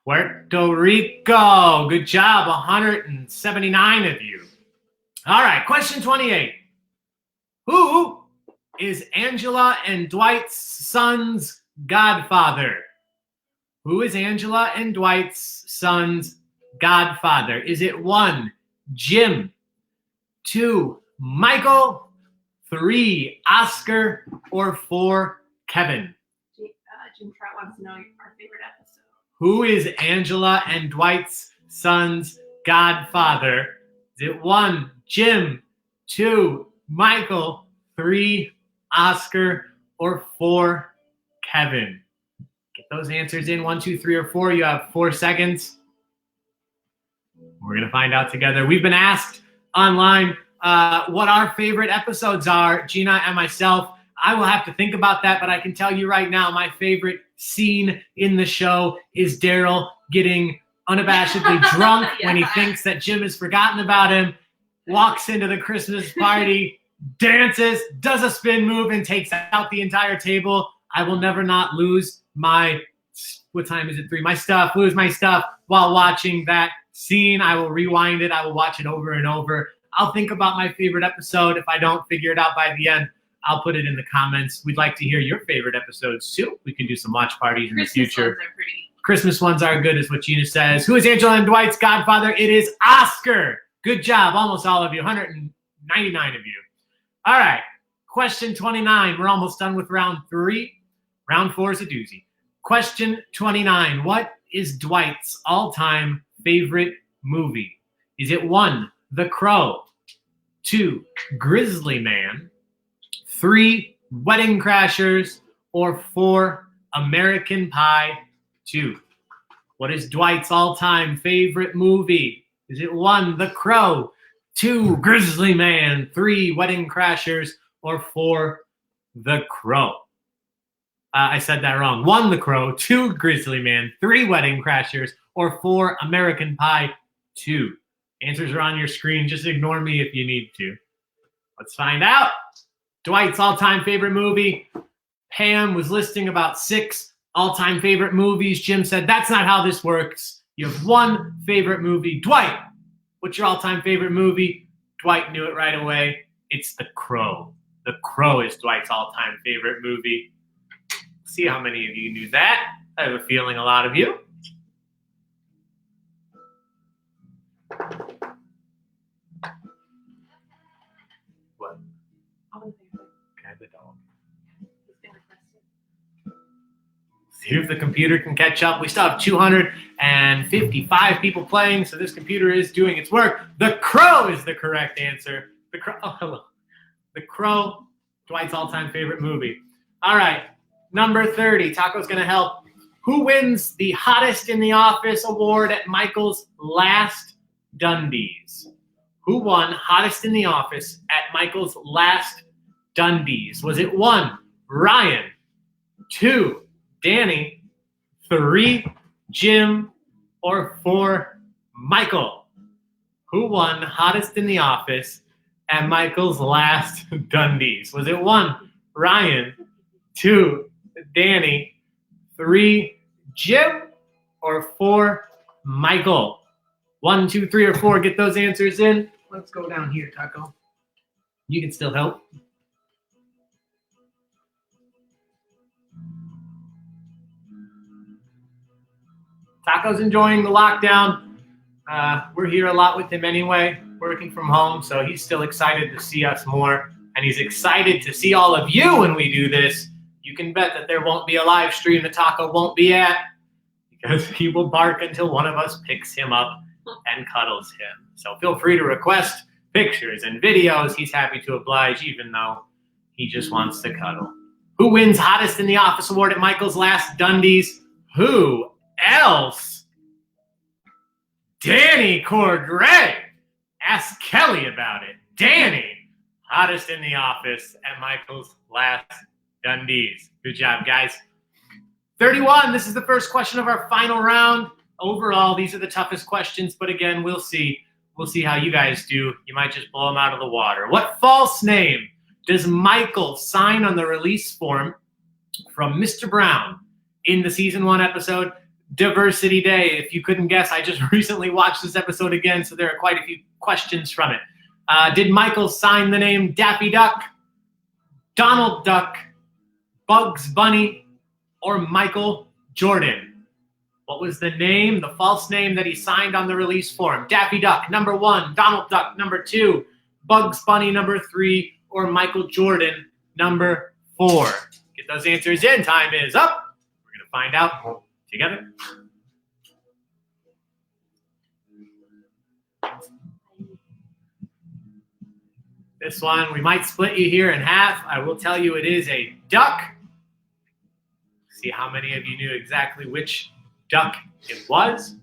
Puerto Rico. Good job. 179 of you. All right. Question 28. Who is Angela and Dwight's son's godfather? Who is Angela and Dwight's son's godfather? Is it 1, Jim, 2, Michael, 3, Oscar, or 4, Kevin? Jim Trout wants to know our favorite episode. Who is Angela and Dwight's son's godfather? Is it 1, Jim, 2, Michael, 3, Oscar, or 4, Kevin? Get those answers in. 1, 2, 3, or 4. You have 4 seconds. We're going to find out together. We've been asked online what our favorite episodes are, Gina and myself. I will have to think about that, but I can tell you right now, my favorite scene in the show is Daryl getting unabashedly drunk when he thinks that Jim has forgotten about him, walks into the Christmas party, dances, does a spin move, and takes out the entire table. I will never not lose my, what time is it? 3, lose my stuff while watching that scene. I will rewind it. I will watch it over and over. I'll think about my favorite episode. If I don't figure it out by the end, I'll put it in the comments. We'd like to hear your favorite episodes too. We can do some watch parties in the future. Christmas ones are good, is what Gina says. Who is Angela and Dwight's godfather? It is Oscar. Good job. Almost all of you. 199 of you. All right. Question 29. We're almost done with round 3. Round 4 is a doozy. Question 29. What is Dwight's all-time favorite movie? Is it 1, The Crow, 2, Grizzly Man, 3, Wedding Crashers, or 4, American Pie 2? What is Dwight's all-time favorite movie? Is it 1, The Crow, 2, Grizzly Man, 3, Wedding Crashers, or 4, The Crow? I said that wrong. 1, The Crow, 2, Grizzly Man, 3, Wedding Crashers, or 4, American Pie 2. Answers are on your screen. Just ignore me if you need to. Let's find out. Dwight's all-time favorite movie. Pam was listing about 6 all-time favorite movies. Jim said, that's not how this works. You have 1 favorite movie. Dwight, what's your all-time favorite movie? Dwight knew it right away. It's The Crow. The Crow is Dwight's all-time favorite movie. See how many of you knew that. I have a feeling a lot of you. What? Okay, the dog. See if the computer can catch up. We still have 255 people playing, so this computer is doing its work. The Crow is the correct answer. The Crow. Oh, hello. The Crow, Dwight's all-time favorite movie. All right, number 30. Taco's going to help. Who wins the Hottest in the Office award at Michael's last Dundies? Who won Hottest in the Office at Michael's last Dundies? Was it 1, Ryan, 2, Danny, 3, Jim, or 4, Michael? Who won Hottest in the Office at Michael's last Dundies? Was it 1, Ryan, 2, Danny, 3, Jim, or 4, Michael? 1, 2, 3, or 4. Get those answers in. Let's go down here, Taco. You can still help. Taco's enjoying the lockdown. We're here a lot with him anyway, working from home, so he's still excited to see us more, and he's excited to see all of you when we do this. you can bet that there won't be a live stream that Taco won't be at, because he will bark until one of us picks him up and cuddles him. So feel free to request pictures and videos. He's happy to oblige, even though he just wants to cuddle. Who wins Hottest in the Office award at Michael's last Dundies? Who else? Danny Cordray. Ask Kelly about it. Danny, Hottest in the Office at Michael's last Dundies. Good job, guys. 31, this is the first question of our final round. Overall, these are the toughest questions, but again, we'll see. We'll see how you guys do. You might just blow them out of the water. What false name does Michael sign on the release form from Mr. Brown in the season 1 episode, Diversity Day? If you couldn't guess, I just recently watched this episode again, so there are quite a few questions from it. Did Michael sign the name Daffy Duck, Donald Duck, Bugs Bunny, or Michael Jordan? What was the name, the false name that he signed on the release form? Daffy Duck, number 1, Donald Duck, number 2, Bugs Bunny, number 3, or Michael Jordan, number 4? Get those answers in. Time is up. We're going to find out together. This one, we might split you here in half. I will tell you it is a duck. See how many of you knew exactly which duck it was.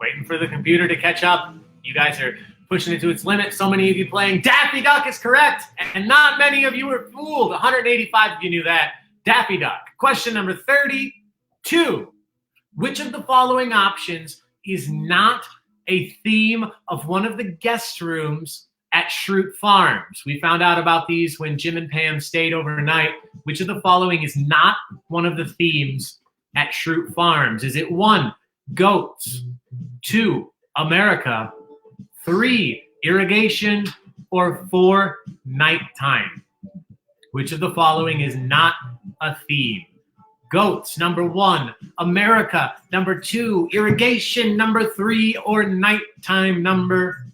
Waiting for the computer to catch up. You guys are pushing it to its limit. So many of you playing Daffy Duck is correct, and not many of you were fooled. 185 of you knew that. Daffy Duck. Question number 32. Which of the following options is not a theme of one of the guest rooms at Schrute Farms? We found out about these when Jim and Pam stayed overnight. Which of the following is not one of the themes at Schrute Farms? Is it 1, goats, 2, America, 3, irrigation, or 4, nighttime? Which of the following is not a theme? Goats, number 1, America, number 2, irrigation, number 3, or nighttime, number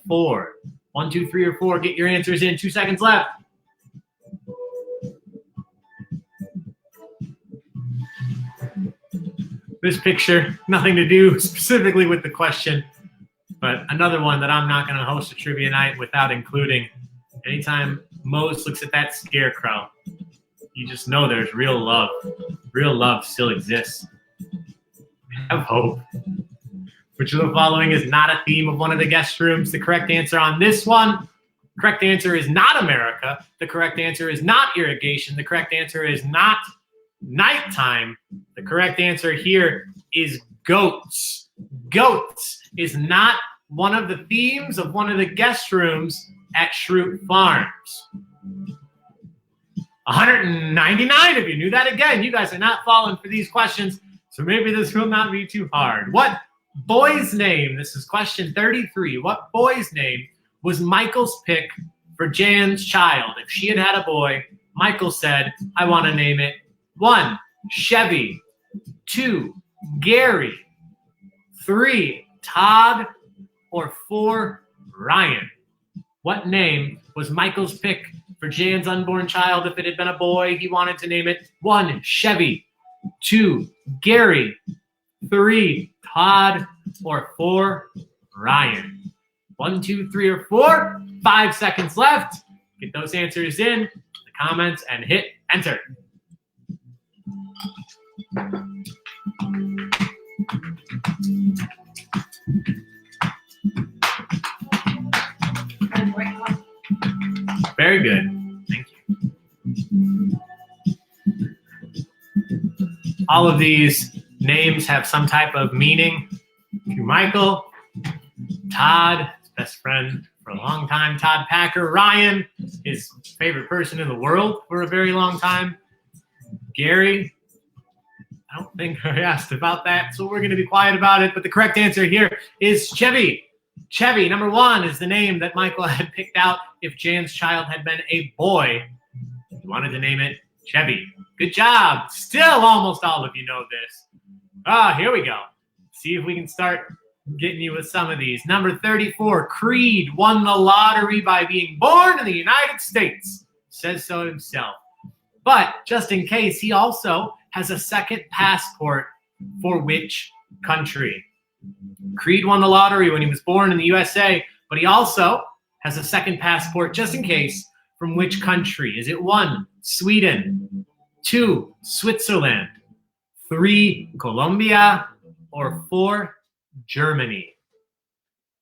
4? 1, 2, 3, or 4. Get your answers in. 2 seconds left. This picture, nothing to do specifically with the question, but another one that I'm not going to host a trivia night without including. Anytime Mose looks at that scarecrow, you just know there's real love. Real love still exists. Have hope. Which of the following is not a theme of one of the guest rooms? The correct answer on this one, correct answer is not America. The correct answer is not irrigation. The correct answer is not nighttime. The correct answer here is goats. Goats is not one of the themes of one of the guest rooms at Schrute Farms. 199 of you knew that again. You guys are not falling for these questions, so maybe this will not be too hard. What boy's name, this is question 33, what boy's name was Michael's pick for Jan's child? If she had had a boy, Michael said, I want to name it 1, Chevy, 2, Gary, 3, Todd, or 4, Ryan? What name was Michael's pick for Jan's unborn child? If it had been a boy, he wanted to name it 1, Chevy, 2, Gary, 3, Todd, or 4, Ryan? 1, 2, 3, or 4. 5 seconds left. Get those answers in the comments and hit enter. Very good. Thank you. All of these names have some type of meaning to Michael. Todd, his best friend for a long time. Todd Packer. Ryan, his favorite person in the world for a very long time. Gary, I don't think I asked about that, so we're going to be quiet about it. But the correct answer here is Chevy. Chevy, number 1, is the name that Michael had picked out if Jan's child had been a boy. He wanted to name it Chevy. Good job. Still almost all of you know this. Here we go. See if we can start getting you with some of these. Number 34, Creed won the lottery by being born in the United States. Says so himself. But just in case, he also has a second passport for which country? Creed won the lottery when he was born in the USA, but he also has a second passport just in case. From which country? Is it 1, Sweden, 2, Switzerland, 3, Colombia, or 4, Germany?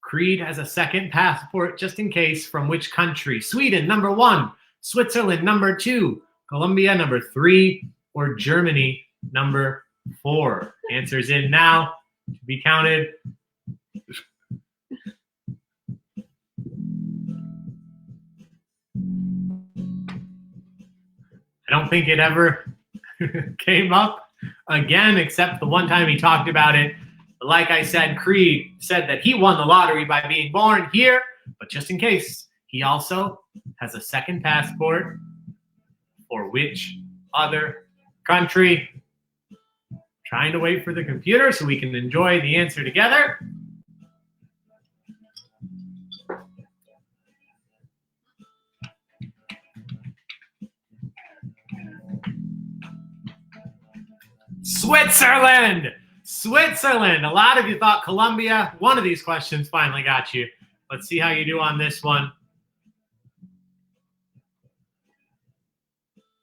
Creed has a second passport just in case. From which country? Sweden, number 1, Switzerland, number 2, Colombia, number 3, or Germany, number 4. Answers in now to be counted. I don't think it ever came up again, except the one time he talked about it. But like I said, Creed said that he won the lottery by being born here, but just in case, he also has a second passport for which other country? Trying to wait for the computer so we can enjoy the answer together. Switzerland! Switzerland! A lot of you thought Colombia. One of these questions finally got you. Let's see how you do on this one.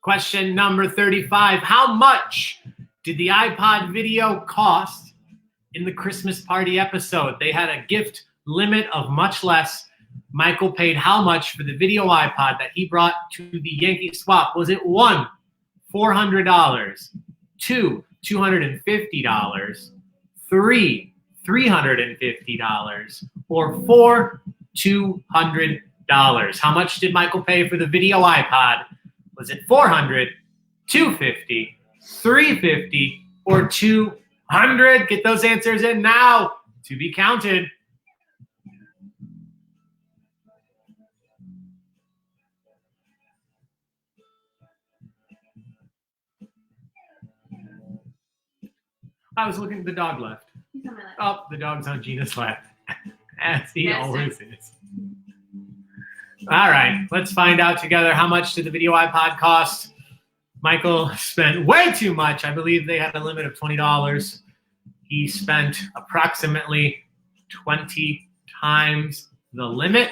Question number 35. How much did the iPod video cost in the Christmas party episode? They had a gift limit of much less. Michael paid how much for the video iPod that he brought to the Yankee swap? Was it 1, $400, 2, $250, 3, $350, or 4, $200? How much did Michael pay for the video iPod? Was it 400, 250, 350, or 200? Get those answers in now to be counted. I was looking at the dog left. He's on my left. Oh, the dog's on Gina's left. As he always is. All right, let's find out together how much did the video iPod cost. Michael spent way too much. I believe they had a limit of $20. He spent approximately 20 times the limit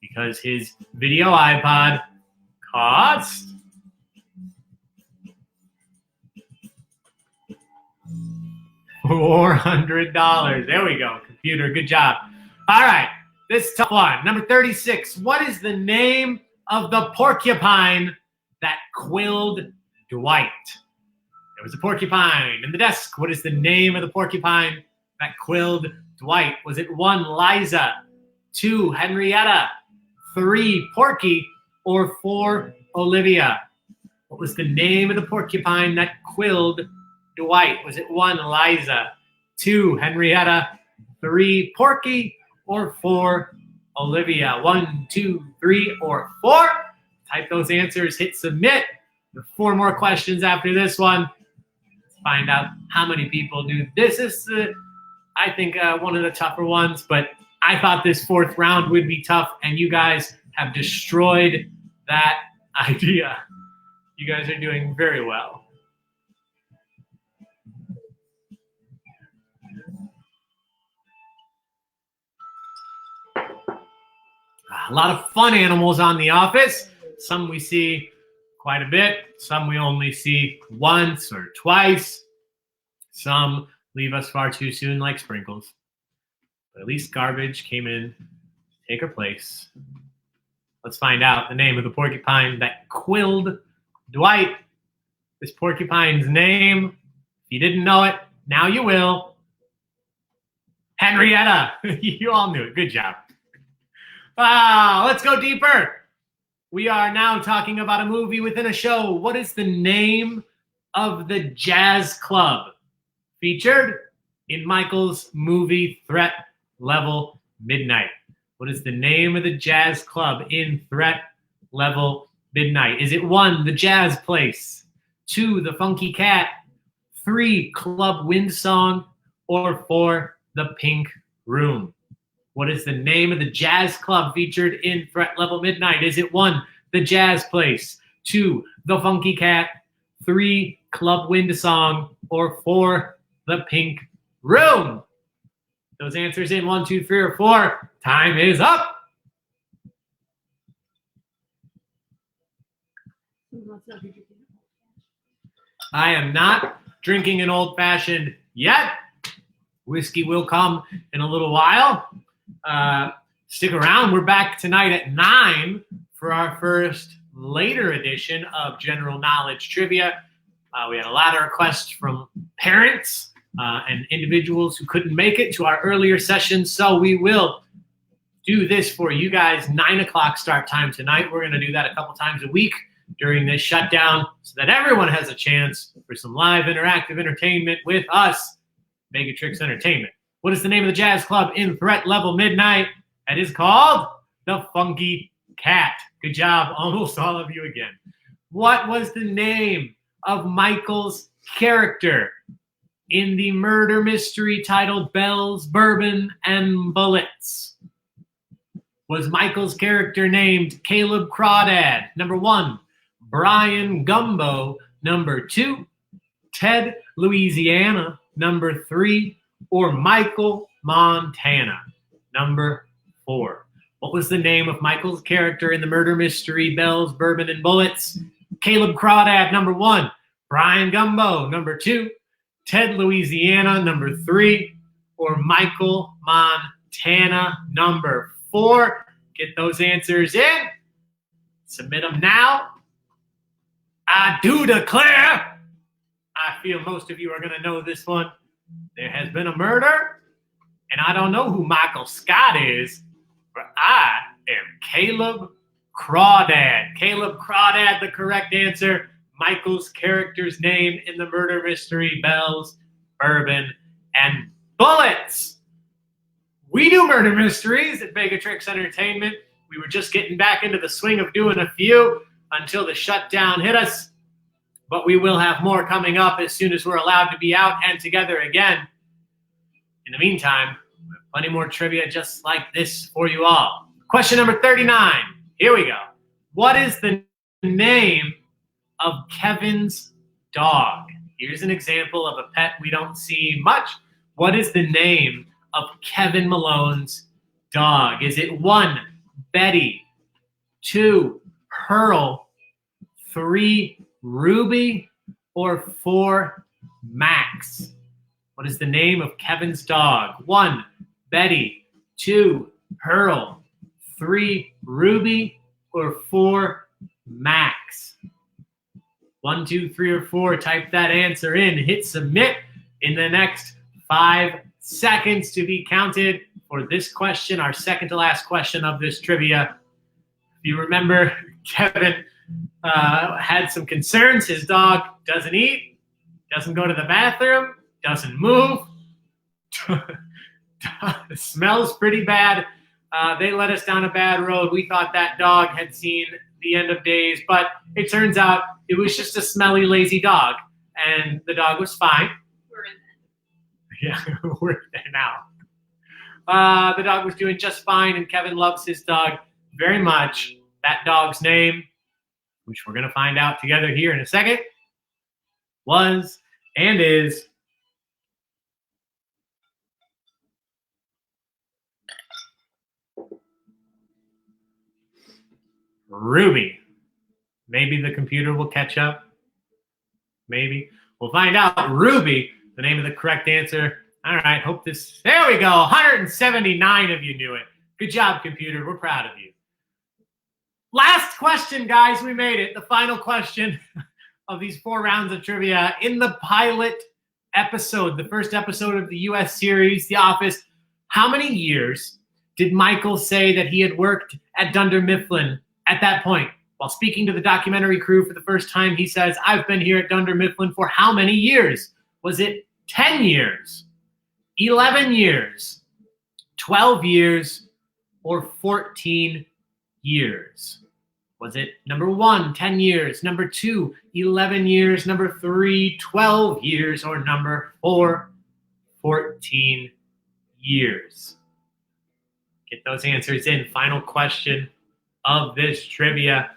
because his video iPod cost $400. There we go, computer. Good job. All right, this tough one. Number 36. What is the name of the porcupine that quilled Dwight? There was a porcupine in the desk. What is the name of the porcupine that quilled Dwight? Was it 1, Liza, 2, Henrietta, 3, Porky, or 4, Olivia? What was the name of the porcupine that quilled Dwight? Was it 1, Liza, 2, Henrietta, 3, Porky, or 4, Olivia? 1, 2, 3, or 4? Type those answers, hit submit. There are 4 more questions after this one. Let's find out how many people do. This is, I think, one of the tougher ones, but I thought this 4th round would be tough, and you guys have destroyed that idea. You guys are doing very well. A lot of fun animals on The Office. Some we see quite a bit. Some we only see once or twice. Some leave us far too soon, like Sprinkles. But at least Garbage came in to take her place. Let's find out the name of the porcupine that quilled Dwight. This porcupine's name, if you didn't know it, now you will. Henrietta. You all knew it. Good job. Let's go deeper. We are now talking about a movie within a show. What is the name of the jazz club featured in Michael's movie threat level midnight? What is the name of the jazz club in threat level midnight? Is it 1, the Jazz Place, 2, the Funky Cat, 3, Club Windsong, or 4, the Pink Room? What is the name of the jazz club featured in threat level midnight? Is it 1, the Jazz Place, 2, the Funky Cat, 3, Club Windsong, or 4, the Pink Room? Those answers in 1, 2, 3, or 4. Time is up. I am not drinking an old-fashioned yet. Whiskey will come in a little while. Stick around. We're back tonight at 9 for our first later edition of General Knowledge Trivia. We had a lot of requests from parents and individuals who couldn't make it to our earlier sessions, so we will do this for you guys. 9 o'clock start time tonight. We're going to do that a couple times a week during this shutdown so that everyone has a chance for some live interactive entertainment with us, Vegatrix Entertainment. What is the name of the jazz club in threat level midnight? It is called the Funky Cat. Good job, almost all of you again. What was the name of Michael's character in the murder mystery titled Bells, Bourbon, and Bullets? Was Michael's character named Caleb Crawdad? Number 1, Brian Gumbo. Number 2, Ted Louisiana. Number 3, or Michael Montana. Number 4. What was the name of Michael's character in the murder mystery Bells, Bourbon, and Bullets? Caleb Crawdad. Number 1, Brian Gumbo. Number 2, Ted Louisiana. Number 3, or Michael Montana. Number 4. Get those answers in. Submit them now. I do declare, I feel most of you are going to know this one. There has been a murder, and I don't know who Michael Scott is, but I am Caleb Crawdad. Caleb Crawdad, the correct answer. Michael's character's name in the murder mystery Bells, Bourbon, and Bullets. We do murder mysteries at Vegatrix Entertainment. We were just getting back into the swing of doing a few until the shutdown hit us. But we will have more coming up as soon as we're allowed to be out and together again. In the meantime, we have plenty more trivia just like this for you all. Question number 39. Here we go. What is the name of Kevin's dog? Here's an example of a pet we don't see much. What is the name of Kevin Malone's dog? Is it 1, Betty, 2, Pearl, 3, Ruby, or 4, Max? What is the name of Kevin's dog? 1, Betty, 2, Pearl, 3, Ruby, or 4, Max? 1, 2, 3, or 4. Type that answer in. Hit submit in the next 5 seconds to be counted for this question, our second to last question of this trivia. If you remember, Kevin had some concerns. His dog doesn't eat, doesn't go to the bathroom, doesn't move, smells pretty bad. They led us down a bad road. We thought that dog had seen the end of days, but it turns out it was just a smelly, lazy dog, and the dog was fine. We're in Yeah, we're there now. The dog was doing just fine, and Kevin loves his dog very much. That dog's name, which we're going to find out together here in a second, was and is Ruby. Maybe the computer will catch up. Maybe. We'll find out. Ruby, the name of the correct answer. All right, hope this, there we go. 179 of you knew it. Good job, computer. We're proud of you. Last question, guys. We made it. The final question of these 4 rounds of trivia. In the pilot episode, the first episode of the U.S. series, The Office, how many years did Michael say that he had worked at Dunder Mifflin at that point? While speaking to the documentary crew for the first time, he says, I've been here at Dunder Mifflin for how many years? Was it 10 years? 11 years? 12 years, or 14 years? Was it number 1, 10 years, number 2, 11 years, number 3, 12 years, or number 4, 14 years? Get those answers in. Final question of this trivia.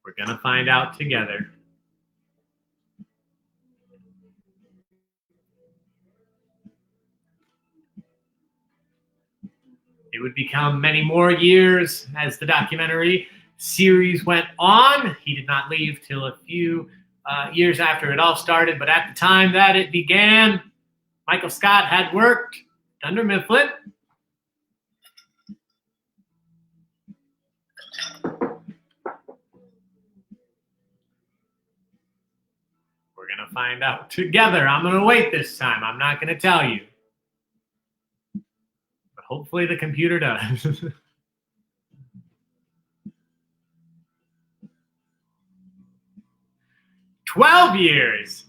We're going to find out together. It would become many more years as the documentary series went on. He did not leave till a few years after it all started, but at the time that it began, Michael Scott had worked Dunder Mifflin. We're going to find out together. I'm going to wait this time. I'm not going to tell you. But hopefully the computer does. 12 years.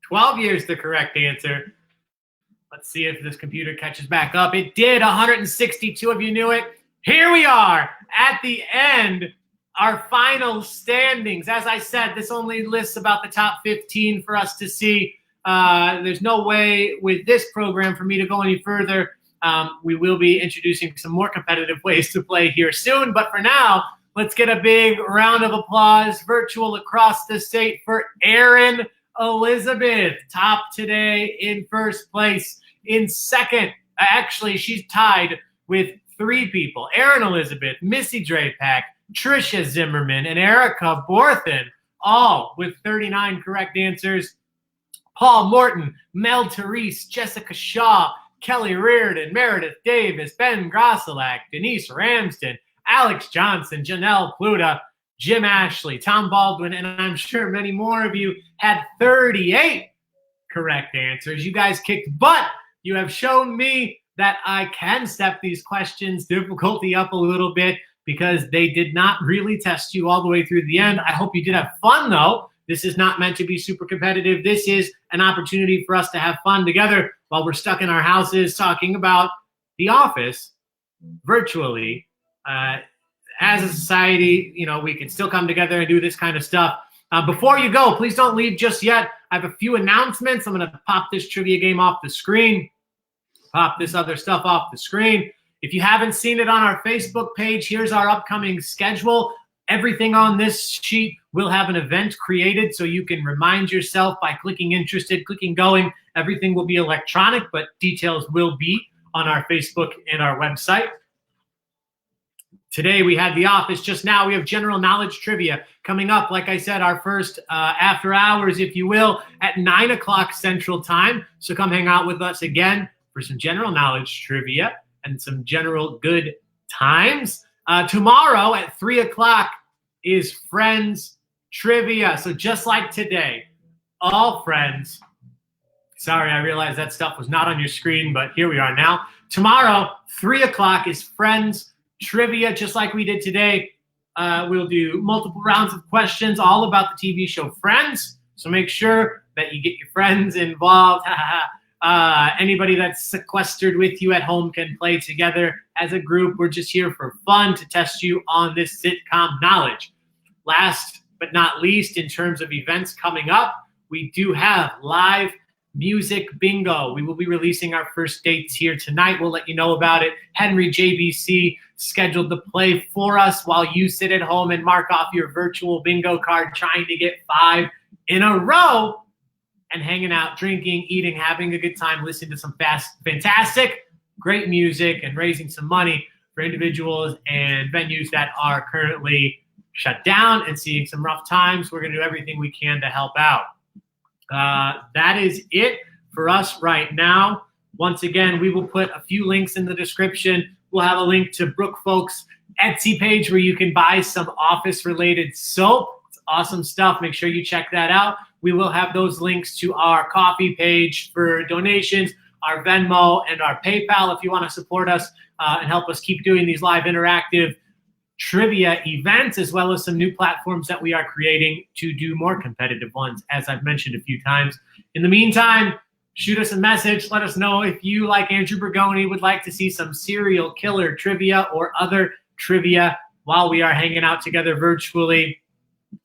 12 years, the correct answer. Let's see if this computer catches back up. It did. 162 of you knew it. Here we are at the end, our final standings. As I said, this only lists about the top 15 for us to see. There's no way with this program for me to go any further. We will be introducing some more competitive ways to play here soon. But for now, let's get a big round of applause virtual across the state for Erin Elizabeth. Top today in first place. In second, actually, she's tied with 3 people. Erin Elizabeth, Missy Drapak, Trisha Zimmerman, and Erica Borthen, all with 39 correct answers. Paul Morton, Mel Therese, Jessica Shaw, Kelly Reardon, Meredith Davis, Ben Grosselak, Denise Ramsden, Alex Johnson, Janelle Pluta, Jim Ashley, Tom Baldwin, and I'm sure many more of you had 38 correct answers. You guys kicked butt. You have shown me that I can step these questions' difficulty up a little bit because they did not really test you all the way through the end. I hope you did have fun, though. This is not meant to be super competitive. This is an opportunity for us to have fun together while we're stuck in our houses talking about The Office virtually. As a society, you know, we can still come together and do this kind of stuff. Before you go, please don't leave just yet. I have a few announcements. I'm going to pop this trivia game off the screen, pop this other stuff off the screen. If you haven't seen it on our Facebook page, here's our upcoming schedule. Everything on this sheet will have an event created, so you can remind yourself by clicking interested, clicking going. Everything will be electronic, but details will be on our Facebook and our website. Today we had The Office. Just now we have general knowledge trivia coming up. Like I said, our first after hours, if you will, at 9 o'clock Central Time. So come hang out with us again for some general knowledge trivia and some general good times. Tomorrow at 3 o'clock is Friends Trivia. So just like today, all friends. Sorry, I realized that stuff was not on your screen, but here we are now. Tomorrow, 3 o'clock is Friends Trivia, just like we did today. We'll do multiple rounds of questions all about the TV show Friends. So make sure that you get your friends involved. Anybody that's sequestered with you at home can play together as a group. We're just here for fun to test you on this sitcom knowledge. Last but not least, in terms of events coming up, we do have live music bingo. We will be releasing our first dates here tonight. We'll let you know about it. Henry JBC scheduled the play for us while you sit at home and mark off your virtual bingo card, trying to get 5 in a row and hanging out, drinking, eating, having a good time, listening to some fantastic, great music and raising some money for individuals and venues that are currently shut down and seeing some rough times. We're going to do everything we can to help out. That is it for us right now. Once again, we will put a few links in the description. We'll have a link to Brooke Foulk's Etsy page where you can buy some office-related soap. It's awesome stuff. Make sure you check that out. We will have those links to our coffee page for donations, our Venmo, and our PayPal if you want to support us and help us keep doing these live interactive trivia events, as well as some new platforms that we are creating to do more competitive ones, as I've mentioned a few times. In the meantime, shoot us a message. Let us know if you, like Andrew Bergoni, would like to see some serial killer trivia or other trivia while we are hanging out together virtually.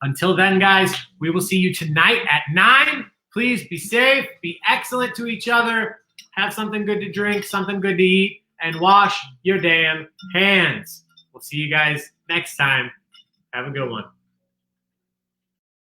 Until then, guys, we will see you tonight at 9. Please be safe, be excellent to each other, have something good to drink, something good to eat, and wash your damn hands. We'll see you guys next time. Have a good one.